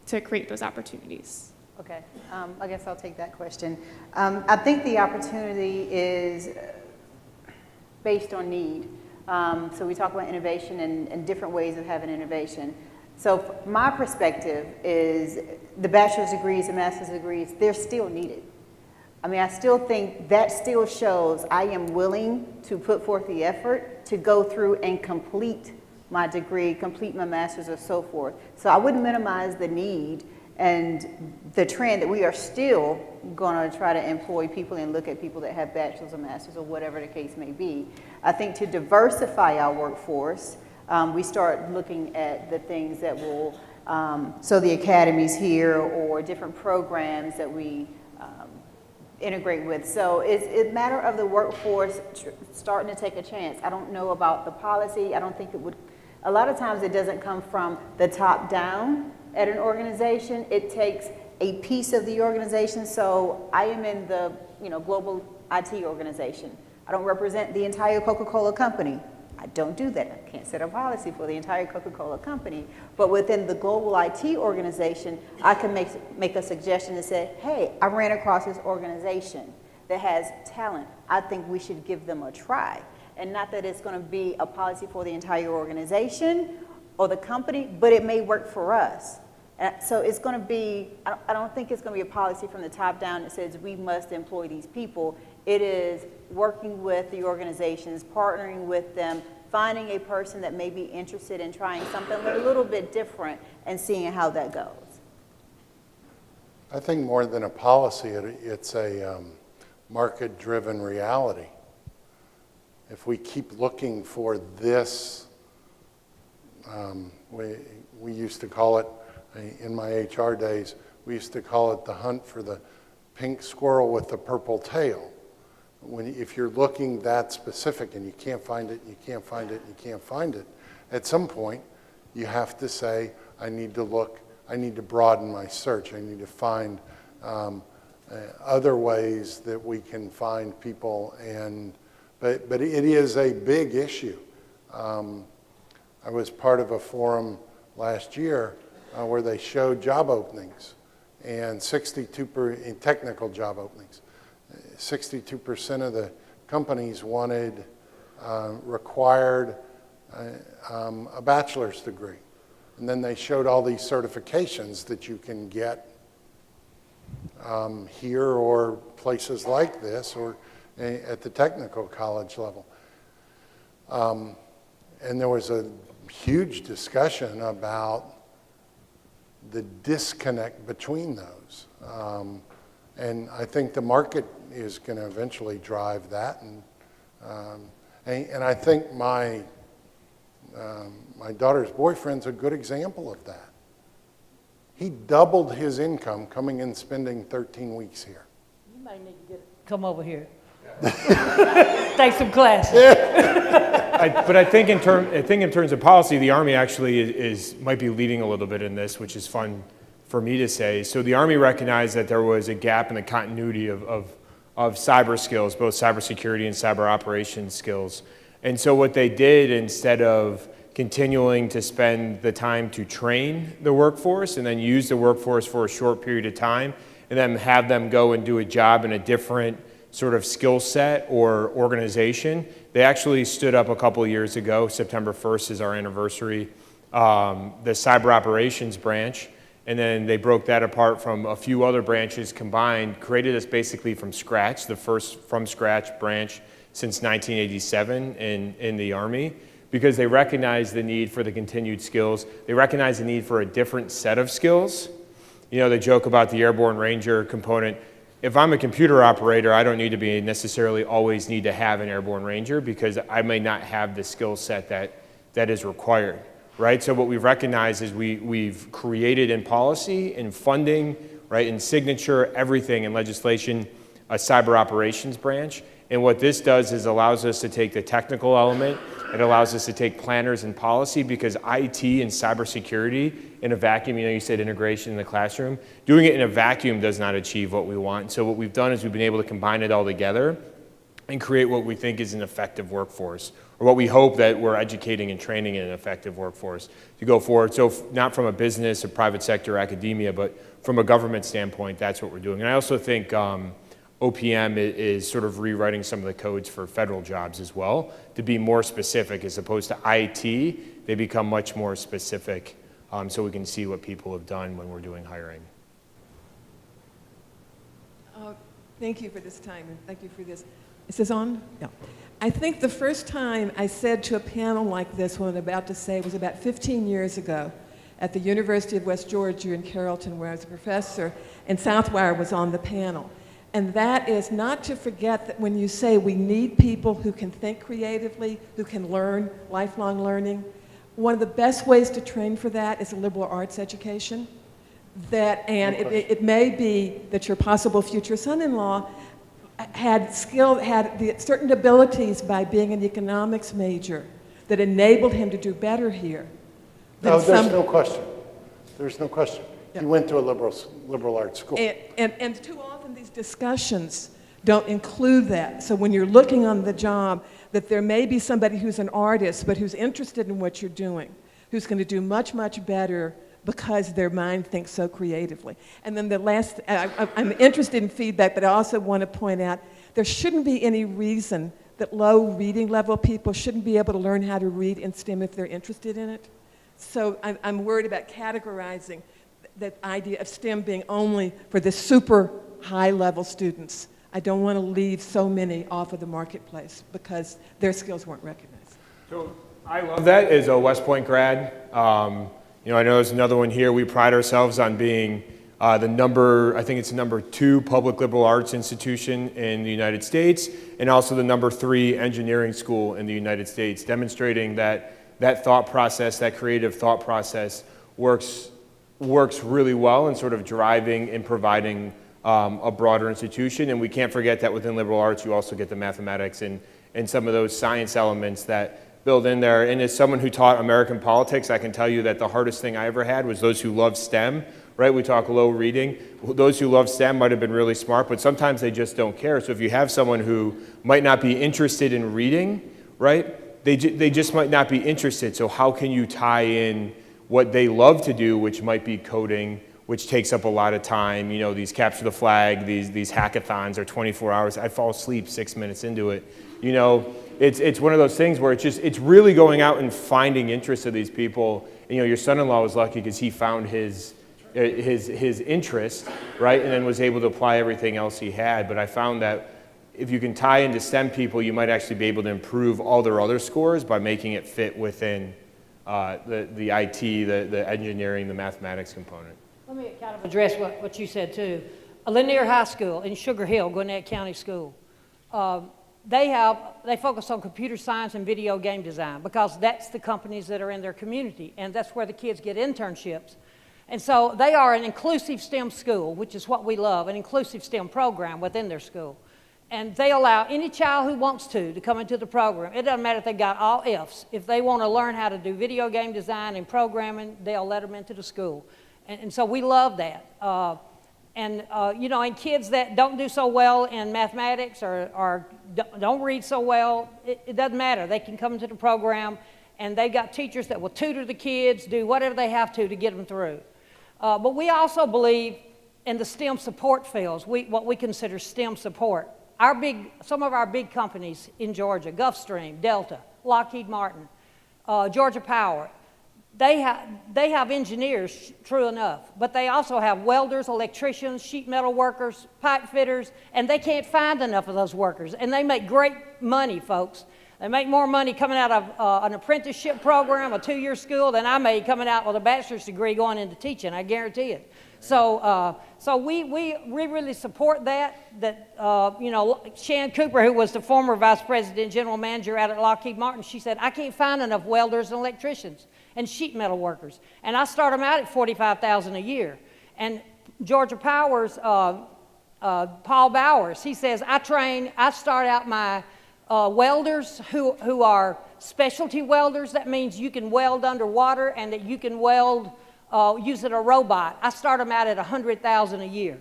to create those opportunities? Okay, I guess I'll take that question. I think the opportunity is based on need. So we talk about innovation and different ways of having innovation. So my perspective is the bachelor's degrees and master's degrees, they're still needed. I mean, I still think that still shows I am willing to put forth the effort to go through and complete my degree, complete my master's, or so forth. So I wouldn't minimize the need and the trend that we are still going to try to employ people and look at people that have bachelor's or master's or whatever the case may be. I think to diversify our workforce, we start looking at the things that will, so the academies here or different programs that we integrate with. So it's a matter of the workforce starting to take a chance. I don't know about the policy. I don't think it would, a lot of times it doesn't come from the top down at an organization. It takes a piece of the organization. So I am in the global IT organization. I don't represent the entire Coca-Cola company. I don't do that. I can't set a policy for the entire Coca-Cola company. But within the global IT organization, I can make a suggestion and say, hey, I ran across this organization that has talent. I think we should give them a try. And not that it's going to be a policy for the entire organization or the company, but it may work for us. So it's going to be, I don't think it's going to be a policy from the top down that says we must employ these people. It is working with the organizations, partnering with them, finding a person that may be interested in trying something a little bit different and seeing how that goes. I think more than a policy, it's a market-driven reality. If we keep looking for this, we used to call it, in my HR days, we used to call it the hunt for the pink squirrel with the purple tail. If you're looking that specific and you can't find it, you can't find it, you can't find it, at some point you have to say, I need to look, I need to broaden my search, I need to find other ways that we can find people. But it is a big issue. I was part of a forum last year where they showed job openings, and 62% in technical job openings. 62% of the companies required a bachelor's degree. And then they showed all these certifications that you can get here or places like this or at the technical college level. And there was a huge discussion about the disconnect between those. And I think the market is going to eventually drive that. And I think my daughter's boyfriend's a good example of that. He doubled his income coming and spending 13 weeks here. You might need to come over here. Take some classes. But I think in terms of policy, the Army actually might be leading a little bit in this, which is fun for me to say. So the Army recognized that there was a gap in the continuity of cyber skills, both cybersecurity and cyber operations skills. And so what they did, instead of continuing to spend the time to train the workforce and then use the workforce for a short period of time and then have them go and do a job in a different sort of skill set or organization, they actually stood up a couple of years ago, September 1st is our anniversary, the cyber operations branch, and then they broke that apart from a few other branches combined, created us basically from scratch, the first from scratch branch since 1987 in the Army, because they recognize the need for the continued skills. They recognize the need for a different set of skills. You know, they joke about the Airborne Ranger component. If I'm a computer operator, I don't need to be necessarily always need to have an Airborne Ranger because I may not have the skill set that is required, right? So what we've recognized is we've created in policy, in funding, right, in signature, everything in legislation, a cyber operations branch. And what this does is allows us to take the technical element, it allows us to take planners and policy, because IT and cybersecurity in a vacuum, you know, you said integration in the classroom, doing it in a vacuum does not achieve what we want. So what we've done is we've been able to combine it all together and create what we think is an effective workforce, or what we hope that we're educating and training in an effective workforce to go forward. So not from a business or private sector academia, but from a government standpoint, that's what we're doing. And I also think OPM is sort of rewriting some of the codes for federal jobs as well to be more specific. As opposed to IT, they become much more specific so we can see what people have done when we're doing hiring. Thank you for this time, and thank you for this. Is this on? Yeah. I think the first time I said to a panel like this, what I'm about to say, was about 15 years ago at the University of West Georgia in Carrollton, where I was a professor, and Southwire was on the panel. And that is not to forget that when you say we need people who can think creatively, who can learn, lifelong learning, one of the best ways to train for that is a liberal arts education. It may be that your possible future son-in-law had certain abilities by being an economics major that enabled him to do better here. No, there's no question. There's no question. Yeah. He went to a liberal arts school. And too often these discussions don't include that. So when you're looking on the job, that there may be somebody who's an artist, but who's interested in what you're doing, who's going to do much, much better because their mind thinks so creatively. And then the last, I'm interested in feedback, but I also want to point out there shouldn't be any reason that low reading level people shouldn't be able to learn how to read in STEM if they're interested in it. So I'm worried about categorizing that idea of STEM being only for the super high level students. I don't want to leave so many off of the marketplace because their skills weren't recognized. So I love that as a West Point grad. You know, I know there's another one here. We pride ourselves on being I think it's the number 2 public liberal arts institution in the United States, and also the number 3 engineering school in the United States, demonstrating that thought process, that creative thought process works really well in sort of driving and providing a broader institution. And we can't forget that within liberal arts, you also get the mathematics and some of those science elements that build in there. And as someone who taught American politics, I can tell you that the hardest thing I ever had was those who love STEM, right? We talk low reading. Those who love STEM might have been really smart, but sometimes they just don't care. So if you have someone who might not be interested in reading, right? They just might not be interested. So how can you tie in what they love to do, which might be coding, which takes up a lot of time? You know, these capture the flag, these hackathons are 24 hours. I fall asleep 6 minutes into it. You know, it's one of those things where it's really going out and finding interest of these people. And, you know, your son-in-law was lucky because he found his interest, right, and then was able to apply everything else he had. But I found that if you can tie into STEM people, you might actually be able to improve all their other scores by making it fit within the IT, the engineering, the mathematics component. Let me kind of address what you said too. A Lanier High School in Sugar Hill, Gwinnett County School, they focus on computer science and video game design because that's the companies that are in their community, and that's where the kids get internships. And so they are an inclusive STEM school, which is what we love, an inclusive STEM program within their school. And they allow any child who wants to come into the program. It doesn't matter if they got all Fs. If they want to learn how to do video game design and programming, they'll let them into the school. And so we love that. You know, and kids that don't do so well in mathematics or don't read so well, it doesn't matter. They can come into the program, and they've got teachers that will tutor the kids, do whatever they have to get them through. But we also believe in the STEM support fields, what we consider STEM support. Some of our big companies in Georgia, Gulfstream, Delta, Lockheed Martin, Georgia Power, they have engineers, true enough, but they also have welders, electricians, sheet metal workers, pipe fitters, and they can't find enough of those workers. And they make great money, folks. They make more money coming out of an apprenticeship program, a 2-year school, than I made coming out with a bachelor's degree going into teaching, I guarantee it. So we really support that you know, Shan Cooper, who was the former vice president, general manager out at Lockheed Martin, she said, I can't find enough welders and electricians and sheet metal workers. And I start them out at $45,000 a year. And Georgia Power's Paul Bowers, he says, I start out my welders who are specialty welders. That means you can weld underwater and that you can weld using a robot. I start them out at $100,000 a year.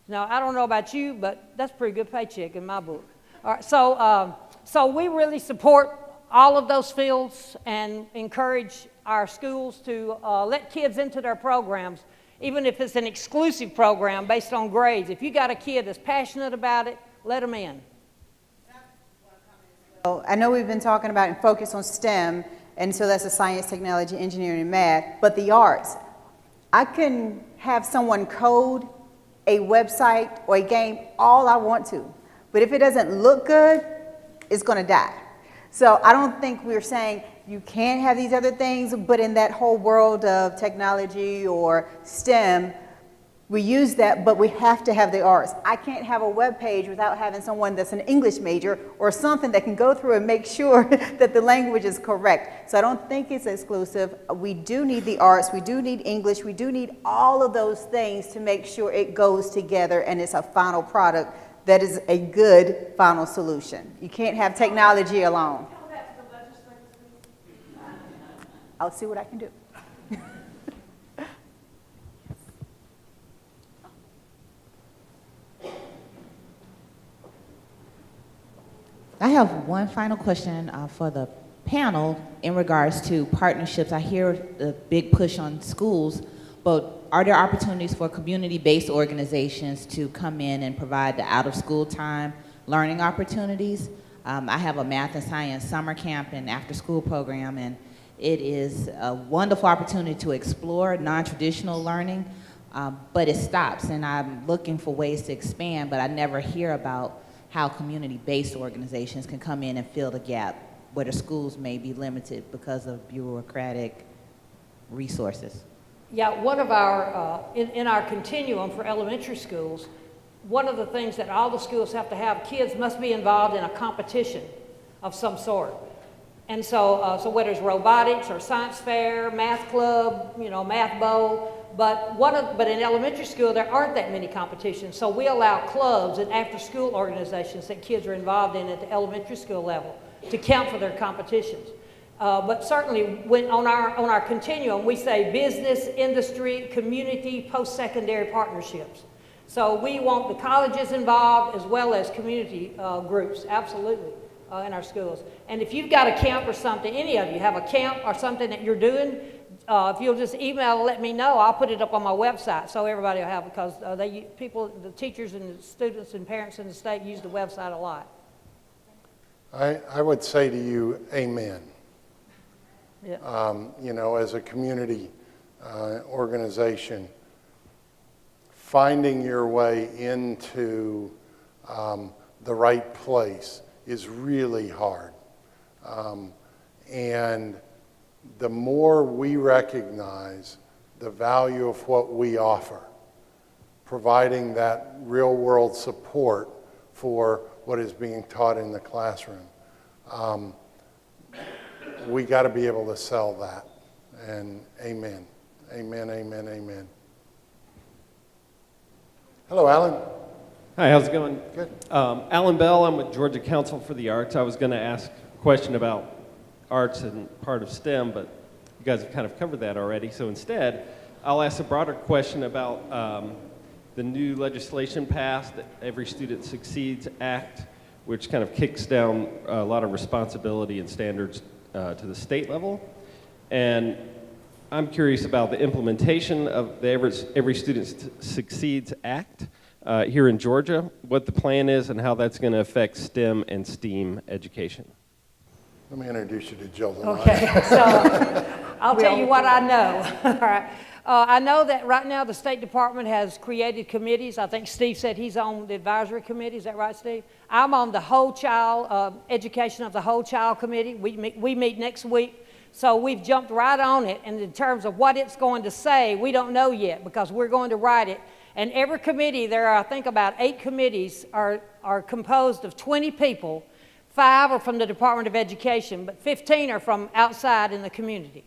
Now, I don't know about you, but that's a pretty good paycheck in my book. All right, so we really support all of those fields and encourage our schools to let kids into their programs, even if it's an exclusive program based on grades. If you got a kid that's passionate about it, let them in. I know we've been talking about and focus on STEM, and so that's the science, technology, engineering, and math, but the arts. I can have someone code a website or a game all I want to, but if it doesn't look good, it's going to die. So I don't think we're saying you can't have these other things, but in that whole world of technology or STEM, We use that, but we have to have the arts. I can't have a web page without having someone that's an English major or something that can go through and make sure that the language is correct. So I don't think it's exclusive. We do need the arts, we do need English, we do need all of those things to make sure it goes together and it's a final product that is a good final solution. You can't have technology alone. I'll see what I can do. I have one final question for the panel in regards to partnerships. I hear the big push on schools, but are there opportunities for community-based organizations to come in and provide the out-of-school time learning opportunities? I have a math and science summer camp and after-school program, and it is a wonderful opportunity to explore non-traditional learning, but it stops, and I'm looking for ways to expand, but I never hear about how community-based organizations can come in and fill the gap where the schools may be limited because of bureaucratic resources. Yeah, one of our, in our continuum for elementary schools, one of the things that all the schools have to have, kids must be involved in a competition of some sort. And so whether it's robotics or science fair, math club, math bowl, but in elementary school, there aren't that many competitions. So we allow clubs and after-school organizations that kids are involved in at the elementary school level to count for their competitions. But certainly, when on our continuum, we say business, industry, community, post-secondary partnerships. So we want the colleges involved as well as community groups, absolutely, in our schools. And if you've got a camp or something, any of you have a camp or something that you're doing, if you'll just email and let me know, I'll put it up on my website so everybody will have it, because the teachers and the students and parents in the state use the website a lot. I would say to you, amen. Yeah. As a community organization, finding your way into the right place is really hard. And the more we recognize the value of what we offer, providing that real-world support for what is being taught in the classroom, we got to be able to sell that. And amen. Amen, amen, amen. Hello, Alan. Hi, how's it going? Good. Alan Bell, I'm with Georgia Council for the Arts. I was going to ask a question about arts and part of STEM, but you guys have kind of covered that already. So instead, I'll ask a broader question about the new legislation passed, the Every Student Succeeds Act, which kind of kicks down a lot of responsibility and standards to the state level. And I'm curious about the implementation of the Every Student Succeeds Act here in Georgia, what the plan is and how that's going to affect STEM and STEAM education. Let me introduce you to Jill. Okay, so I'll tell you what I know. All right. I know that right now the State Department has created committees. I think Steve said he's on the advisory committee. Is that right, Steve? I'm on the whole child, education of the whole child committee. We meet next week. So we've jumped right on it. And in terms of what it's going to say, we don't know yet because we're going to write it. And every committee, there are I think about 8 committees, are composed of 20 people. 5 are from the Department of Education, but 15 are from outside in the community.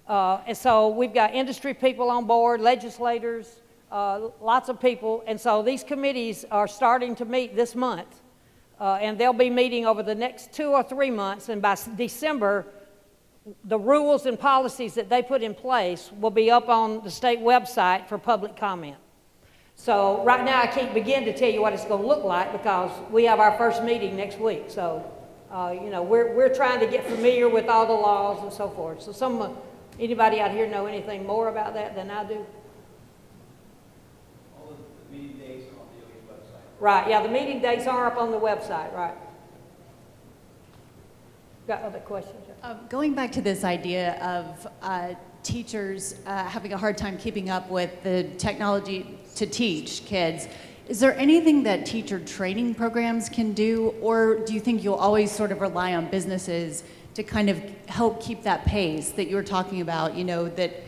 And so we've got industry people on board, legislators, lots of people. And so these committees are starting to meet this month. And they'll be meeting over the next 2 or 3 months. And by December, the rules and policies that they put in place will be up on the state website for public comment. So right now I can't begin to tell you what it's going to look like because we have our first meeting next week. So, we're trying to get familiar with all the laws and so forth. So anybody out here know anything more about that than I do? All of the meeting dates are on the website. Right, yeah, the meeting dates are up on the website, right. Got other questions? Going back to this idea of teachers having a hard time keeping up with the technology to teach kids, is there anything that teacher training programs can do, or do you think you'll always sort of rely on businesses to kind of help keep that pace that you were talking about, that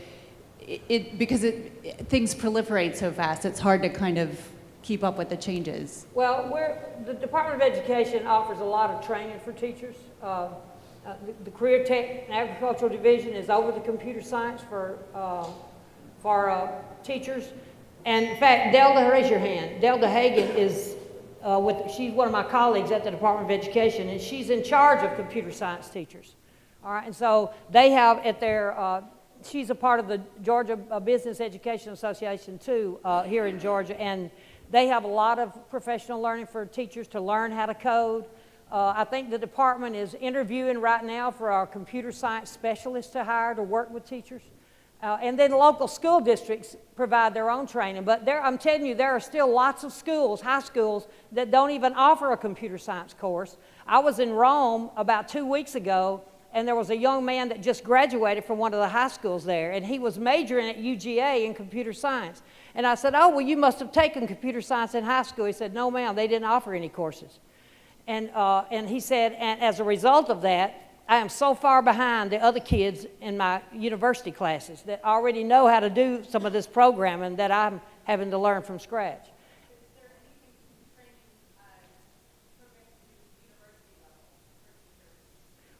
things proliferate so fast, it's hard to kind of keep up with the changes. Well, the Department of Education offers a lot of training for teachers. The Career Tech and Agricultural Division is over the computer science for teachers. And in fact, Delda, raise your hand. Delda Hagan is she's one of my colleagues at the Department of Education, and she's in charge of computer science teachers. All right, and so they have at their, she's a part of the Georgia Business Education Association too, here in Georgia, and they have a lot of professional learning for teachers to learn how to code. I think the department is interviewing right now for our computer science specialists to hire to work with teachers. And then local school districts provide their own training. But I'm telling you, there are still lots of schools, high schools, that don't even offer a computer science course. I was in Rome about 2 weeks ago, and there was a young man that just graduated from one of the high schools there, and he was majoring at UGA in computer science. And I said, oh, well, you must have taken computer science in high school. He said, no, ma'am, they didn't offer any courses. And he said, and as a result of that, I am so far behind the other kids in my university classes that already know how to do some of this programming that I'm having to learn from scratch.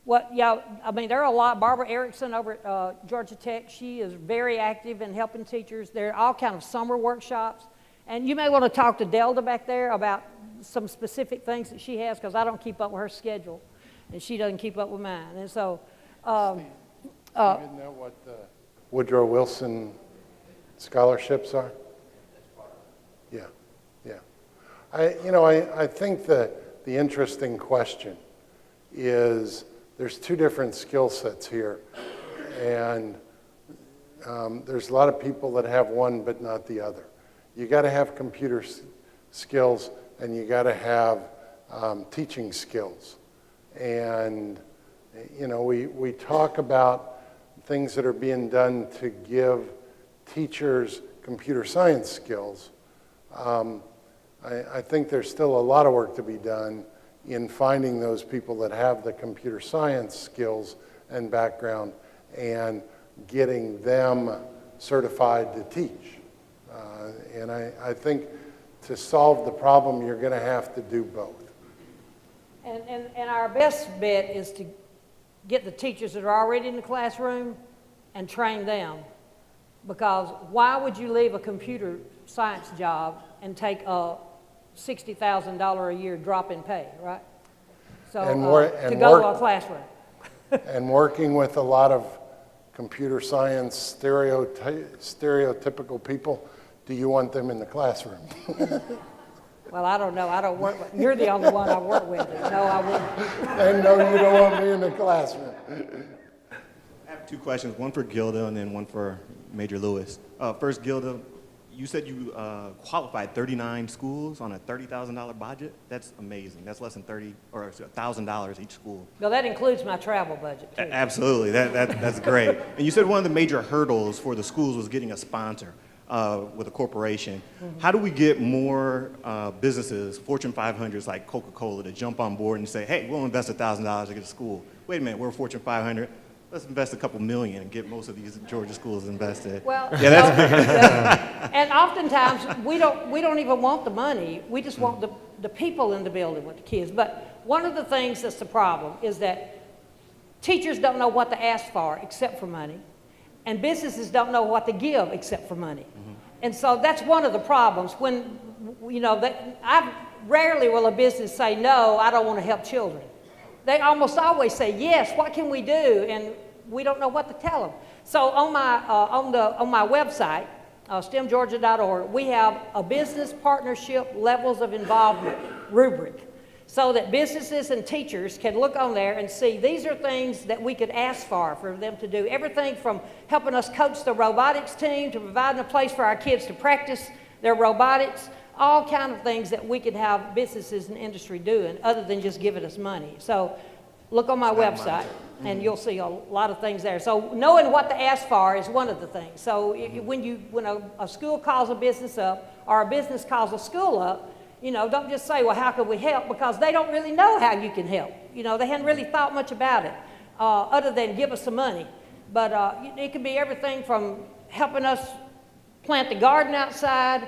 Well, yeah, I mean, there are a lot. Barbara Erickson over at Georgia Tech, she is very active in helping teachers. There are all kinds of summer workshops. And you may want to talk to Delda back there about some specific things that she has, because I don't keep up with her schedule, and she doesn't keep up with mine. And so, Steve, do you know what the Woodrow Wilson scholarships are? Yeah, yeah. I think that the interesting question is there's two different skill sets here, and there's a lot of people that have one but not the other. You got to have computer skills, and you got to have teaching skills. And we talk about things that are being done to give teachers computer science skills. I think there's still a lot of work to be done in finding those people that have the computer science skills and background and getting them certified to teach. And I think to solve the problem, you're going to have to do both. And our best bet is to get the teachers that are already in the classroom and train them. Because why would you leave a computer science job and take a $60,000 a year drop in pay, right? So to go to a classroom. And working with a lot of computer science stereotypical people, do you want them in the classroom? Well, I don't know. I don't work with, you're the only one I work with. No, I wouldn't. And no, you don't want me in the classroom. I have two questions, one for Gilda and then one for Major Lewis. First, Gilda, you said you qualified 39 schools on a $30,000 budget. That's amazing. That's less than $1,000 each school. No, that includes my travel budget, too. Absolutely. That's great. And you said one of the major hurdles for the schools was getting a sponsor with a corporation. Mm-hmm. How do we get more businesses, Fortune 500s like Coca-Cola, to jump on board and say, hey, we'll invest $1,000 to get a school. Wait a minute, we're Fortune 500. Let's invest a couple million and get most of these Georgia schools invested. Well, yeah, that's and oftentimes we don't even want the money. We just want the people in the building with the kids. But one of the things that's the problem is that teachers don't know what to ask for except for money, and businesses don't know what to give except for money. Mm-hmm. And so that's one of the problems. When I rarely will a business say no, I don't want to help children. They almost always say, yes, what can we do? And we don't know what to tell them. So on my website, stemgeorgia.org, we have a business partnership levels of involvement rubric so that businesses and teachers can look on there and see these are things that we could ask for them to do. Everything from helping us coach the robotics team to providing a place for our kids to practice their robotics, all kind of things that we could have businesses and industry doing other than just giving us money. So look on my website and you'll see a lot of things there. So knowing what to ask for is one of the things. So when a school calls a business up or a business calls a school up, don't just say, well, how can we help? Because they don't really know how you can help. They hadn't really thought much about it other than give us some money. But it could be everything from helping us plant the garden outside.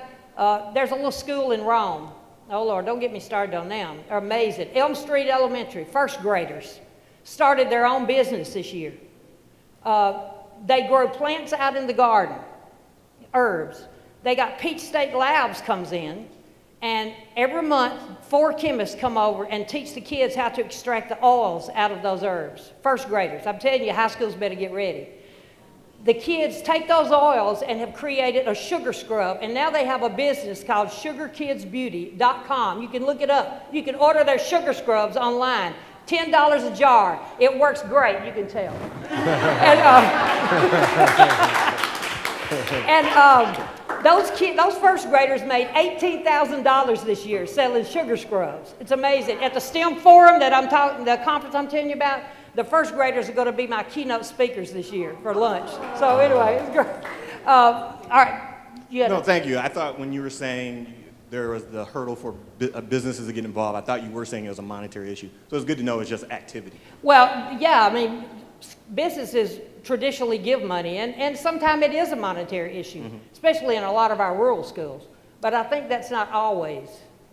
There's a little school in Rome. Oh, Lord, don't get me started on them. They're amazing. Elm Street Elementary, first graders, started their own business this year. They grow plants out in the garden, herbs. They got Peach State Labs comes in, and every month, 4 chemists come over and teach the kids how to extract the oils out of those herbs. First graders. I'm telling you, high schools better get ready. The kids take those oils and have created a sugar scrub, and now they have a business called sugarkidsbeauty.com. You can look it up. You can order their sugar scrubs online. $10 a jar. It works great, you can tell. Those first graders made $18,000 this year selling sugar scrubs. It's amazing. At the STEM forum the conference I'm telling you about, the first graders are going to be my keynote speakers this year for lunch. So anyway, it's great. All right. No, thank you. I thought when you were saying there was the hurdle for businesses to get involved, I thought you were saying it was a monetary issue. So it's good to know it's just activity. Well, yeah, I mean, businesses traditionally give money, and sometimes it is a monetary issue, especially in a lot of our rural schools. But I think that's not always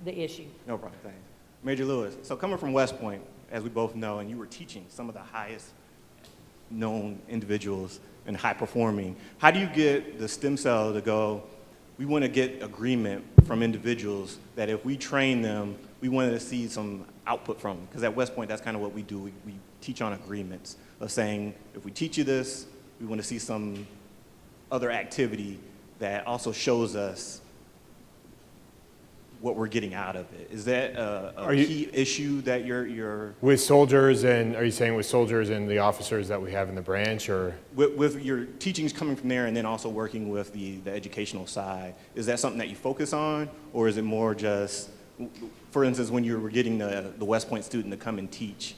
the issue. No problem, thanks. Major Lewis, so coming from West Point, as we both know, and you were teaching some of the highest known individuals and high performing, how do you get the stem cell to go, we want to get agreement from individuals that if we train them, we want to see some output from them? Because at West Point, that's kind of what we do. We teach on agreements of saying, if we teach you this, we want to see some other activity that also shows us what we're getting out of it. Is that a key issue that you're... With soldiers, and are you saying with soldiers and the officers that we have in the branch, or? With your teachings coming from there and then also working with the educational side, is that something that you focus on, or is it more just, for instance, when you were getting the West Point student to come and teach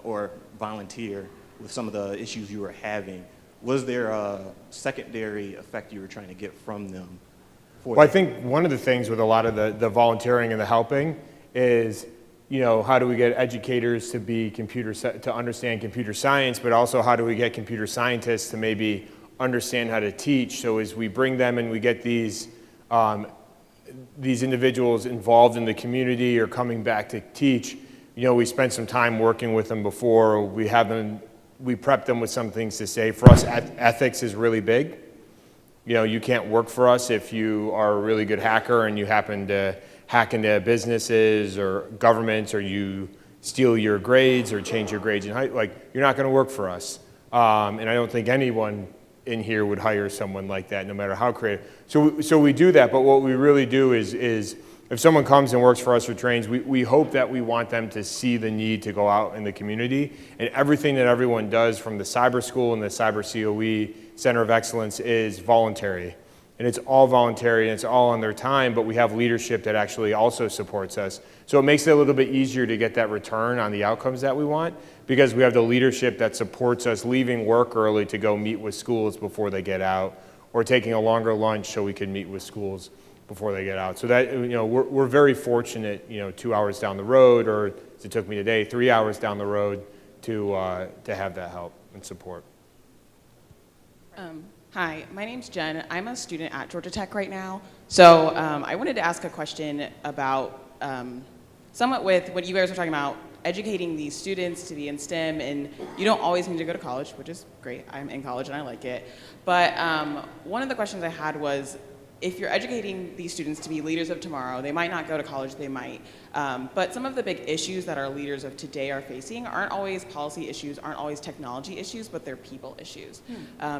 or volunteer with some of the issues you were having, was there a secondary effect you were trying to get from them? Well, I think one of the things with a lot of the volunteering and the helping is, you know, how do we get educators to be to understand computer science, but also how do we get computer scientists to maybe understand how to teach? So as we bring them and we get these individuals involved in the community or coming back to teach, you know, we spent some time working with them before. We prep them with some things to say. For us, ethics is really big. You know, you can't work for us if you are a really good hacker and you happen to hack into businesses or governments, or you steal your grades or change your grades in high, like, you're not going to work for us. And I don't think anyone in here would hire someone like that, no matter how creative. So we do that, but what we really do is if someone comes and works for us or trains, we hope that we want them to see the need to go out in the community. And everything that everyone does from the cyber school and the cyber COE Center of Excellence is voluntary. And it's all voluntary and it's all on their time, but we have leadership that actually also supports us. So it makes it a little bit easier to get that return on the outcomes that we want, because we have the leadership that supports us leaving work early to go meet with schools before they get out, or taking a longer lunch so we can meet with schools before they get out. So that, you know, we're very fortunate, you know, 2 hours down the road, or as it took me today, 3 hours down the road to have that help and support. Hi, my name's Jen. I'm a student at Georgia Tech right now. So I wanted to ask a question about somewhat with what you guys were talking about, educating these students to be in STEM, and you don't always need to go to college, which is great. I'm in college and I like it. But one of the questions I had was, if you're educating these students to be leaders of tomorrow, they might not go to college, they might. But some of the big issues that our leaders of today are facing aren't always policy issues, aren't always technology issues, but they're people issues.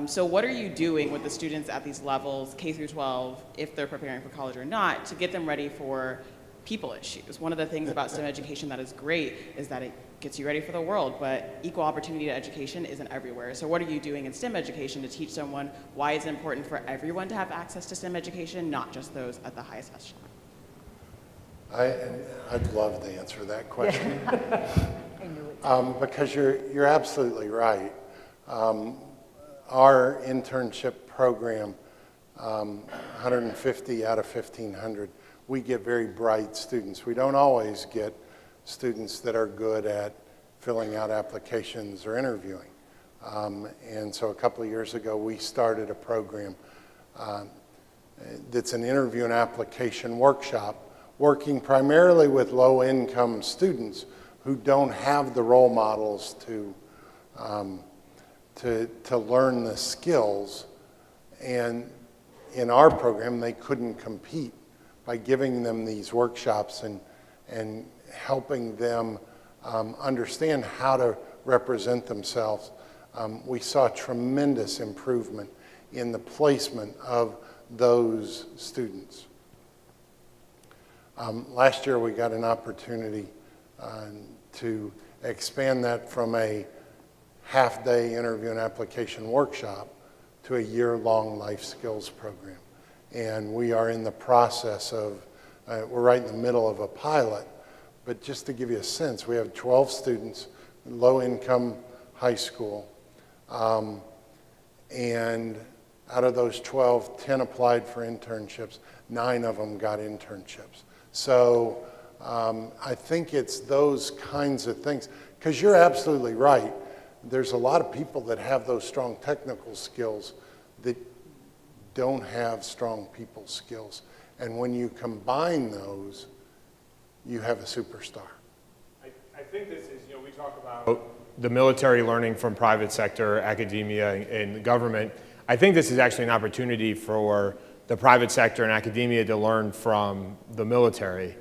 So what are you doing with the students at these levels, K through 12, if they're preparing for college or not, to get them ready for people issues? One of the things about STEM education that is great is that it gets you ready for the world, but equal opportunity to education isn't everywhere. So what are you doing in STEM education to teach someone why it's important for everyone to have access to STEM education, not just those at the highest echelon? I'd love to answer that question. Because you're absolutely right. Our internship program, 150 out of 1,500, we get very bright students. We don't always get students that are good at filling out applications or interviewing. And so a couple of years ago, we started a program that's an interview and application workshop, working primarily with low-income students who don't have the role models to learn the skills. And in our program, they couldn't compete by giving them these workshops and helping them understand how to represent themselves. We saw tremendous improvement in the placement of those students. Last year, we got an opportunity to expand that from a half-day interview and application workshop to a year-long life skills program. And we are in the process of, we're right in the middle of a pilot, but just to give you a sense, we have 12 students, low-income high school, and out of those 12, 10 applied for internships, 9 of them got internships. So I think it's those kinds of things, because you're absolutely right. There's a lot of people that have those strong technical skills that don't have strong people skills. And when you combine those, you have a superstar. I think this is, we talk about the military learning from private sector, academia, and government. I think this is actually an opportunity for the private sector and academia to learn from the military.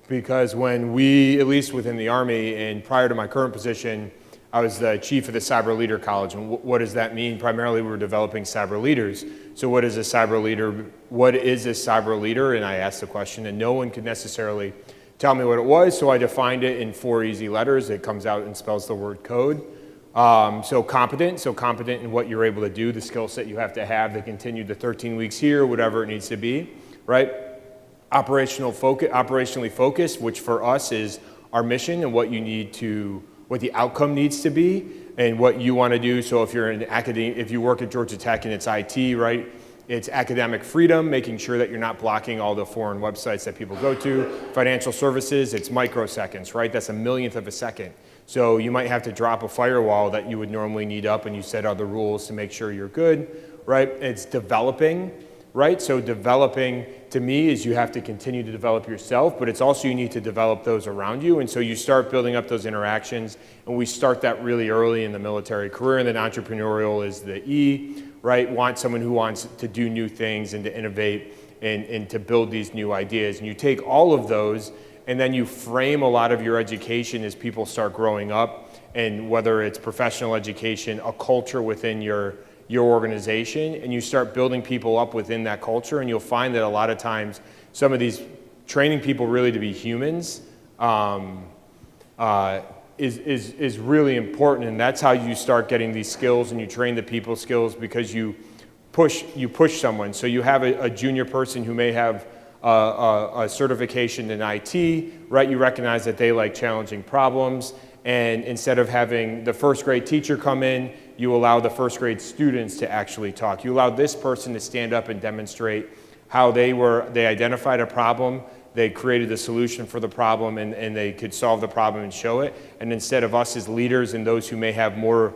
Because when we, at least within the Army, and prior to my current position, I was the chief of the Cyber Leader College. And what does that mean? Primarily, we were developing cyber leaders. So what is a cyber leader? What is a cyber leader? And I asked the question, and no one could necessarily tell me what it was, so I defined it in 4 easy letters. It comes out and spells the word code. So competent in what you're able to do, the skill set you have to continue the 13 weeks here, whatever it needs to be, right? Operationally focused, which for us is our mission and what the outcome needs to be and what you want to do. So if you're in if you work at Georgia Tech and it's IT, right? It's academic freedom, making sure that you're not blocking all the foreign websites that people go to. Financial services, it's microseconds, right? That's a millionth of a second. So you might have to drop a firewall that you would normally need up, and you set other rules to make sure you're good, right? It's developing, right? So developing, to me, is you have to continue to develop yourself, but it's also you need to develop those around you. And so you start building up those interactions, and we start that really early in the military career, and then entrepreneurial is the E, right? Want someone who wants to do new things and to innovate and to build these new ideas. And you take all of those, and then you frame a lot of your education as people start growing up, and whether it's professional education, a culture within your organization, and you start building people up within that culture, and you'll find that a lot of times some of these training people really to be humans is really important, and that's how you start getting these skills, and you train the people skills because you push someone. So you have a junior person who may have a certification in IT, right? You recognize that they like challenging problems, and instead of having the first grade teacher come in, you allow the first grade students to actually talk. You allow this person to stand up and demonstrate how they identified a problem, they created a solution for the problem, and they could solve the problem and show it. And instead of us as leaders and those who may have more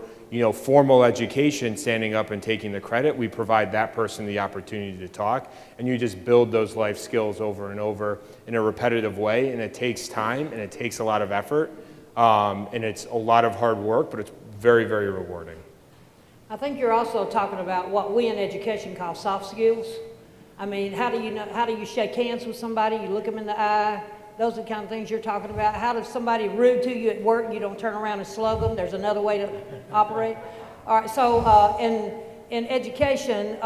formal education standing up and taking the credit, we provide that person the opportunity to talk, and you just build those life skills over and over in a repetitive way, and it takes time, and it takes a lot of effort, and it's a lot of hard work, but it's very, very rewarding. I think you're also talking about what we in education call soft skills. I mean, how do you shake hands with somebody? You look them in the eye. Those are the kind of things you're talking about. How does somebody rude to you at work and you don't turn around and slug them? There's another way to operate. All right, so in education,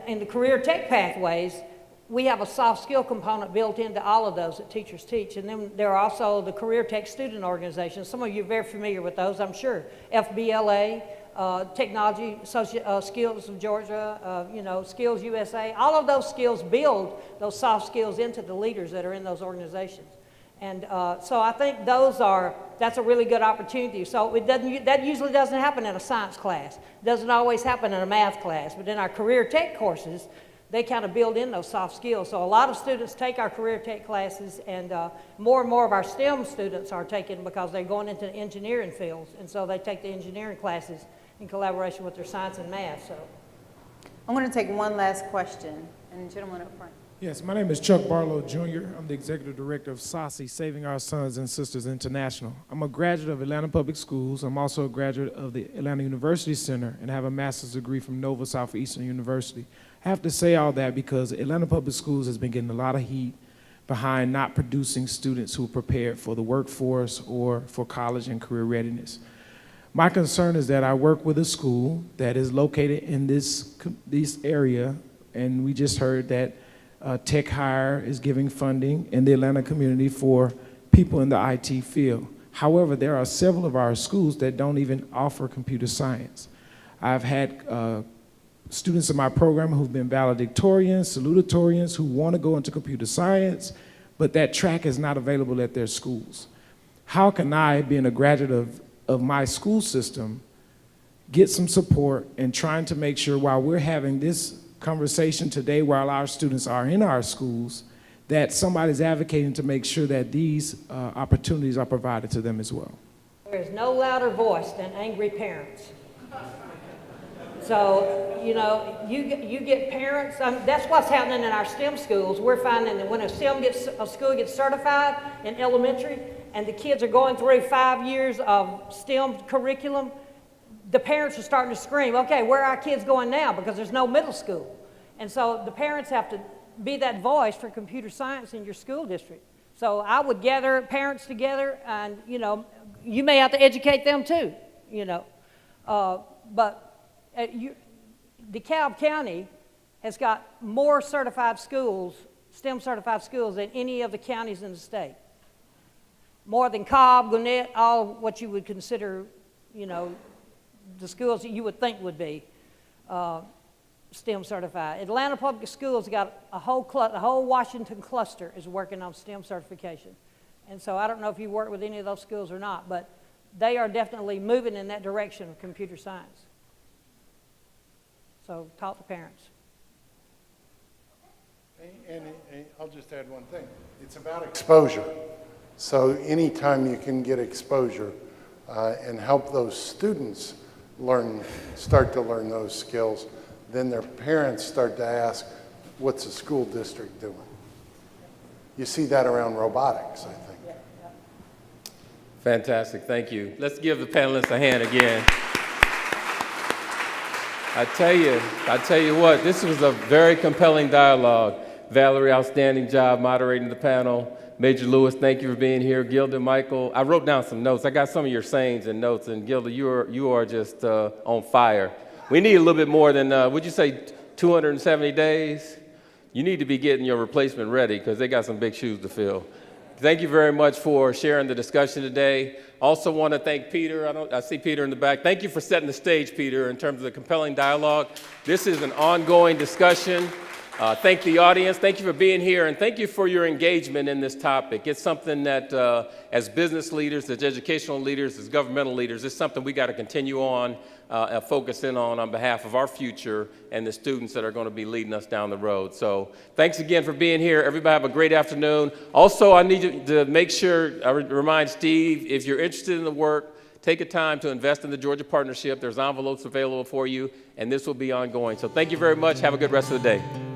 in the career tech pathways, we have a soft skill component built into all of those that teachers teach. And then there are also the career tech student organizations. Some of you are very familiar with those, I'm sure. FBLA, Technology Skills of Georgia, Skills USA. All of those skills build those soft skills into the leaders that are in those organizations. And so I think that's a really good opportunity. So that usually doesn't happen in a science class. It doesn't always happen in a math class. But in our career tech courses, they kind of build in those soft skills. So a lot of students take our career tech classes, and more of our STEM students are taking because they're going into the engineering fields, and so they take the engineering classes in collaboration with their science and math. So I'm going to take one last question, and the gentleman up front. Yes, my name is Chuck Barlow Jr. I'm the executive director of SASI, Saving Our Sons and Sisters International. I'm a graduate of Atlanta Public Schools. I'm also a graduate of the Atlanta University Center and have a master's degree from Nova Southeastern University. I have to say all that because Atlanta Public Schools has been getting a lot of heat behind not producing students who are prepared for the workforce or for college and career readiness. My concern is that I work with a school that is located in this area, and we just heard that Tech Hire is giving funding in the Atlanta community for people in the IT field. However, there are several of our schools that don't even offer computer science. I've had students in my program who've been valedictorians, salutatorians, who want to go into computer science, but that track is not available at their schools. How can I, being a graduate of my school system, get some support in trying to make sure while we're having this conversation today, while our students are in our schools, that somebody's advocating to make sure that these opportunities are provided to them as well? there is no louder voice than angry parents. So, you know, you get parents, that's what's happening in our STEM schools. We're finding that when a school gets certified in elementary and the kids are going through 5 years of STEM curriculum, the parents are starting to scream, okay, where are our kids going now? Because there's no middle school. And so the parents have to be that voice for computer science in your school district. So I would gather parents together and, you know, you may have to educate them too, you know. DeKalb County has got more certified schools, STEM certified schools, than any of the counties in the state. More than Cobb, Gwinnett, all what you would consider, you know, the schools that you would think would be STEM certified. Atlanta Public Schools got the whole Washington cluster is working on STEM certification. And so I don't know if you work with any of those schools or not, but they are definitely moving in that direction of computer science. So talk to parents. And I'll just add one thing. It's about exposure. So anytime you can get exposure and help those students start to learn those skills, then their parents start to ask, what's the school district doing? You see that around robotics, I think. Fantastic, thank you. Let's give the panelists a hand again. I tell you what, this was a very compelling dialogue. Valerie, outstanding job moderating the panel. Major Lewis, thank you for being here. Gilda, Michael, I wrote down some notes. I got some of your sayings and notes, and Gilda, you are just on fire. We need a little bit more than, would you say 270 days? You need to be getting your replacement ready because they got some big shoes to fill. Thank you very much for sharing the discussion today. Also want to thank Peter. I see Peter in the back. Thank you for setting the stage, Peter, in terms of the compelling dialogue. This is an ongoing discussion. Thank the audience. Thank you for being here, and thank you for your engagement in this topic. It's something that, as business leaders, as educational leaders, as governmental leaders, it's something we got to continue on focusing on behalf of our future and the students that are going to be leading us down the road. So thanks again for being here. Everybody have a great afternoon. Also, I need you to make sure, I remind Steve, if you're interested in the work, take a time to invest in the Georgia Partnership. There's envelopes available for you, and this will be ongoing. So thank you very much. Have a good rest of the day.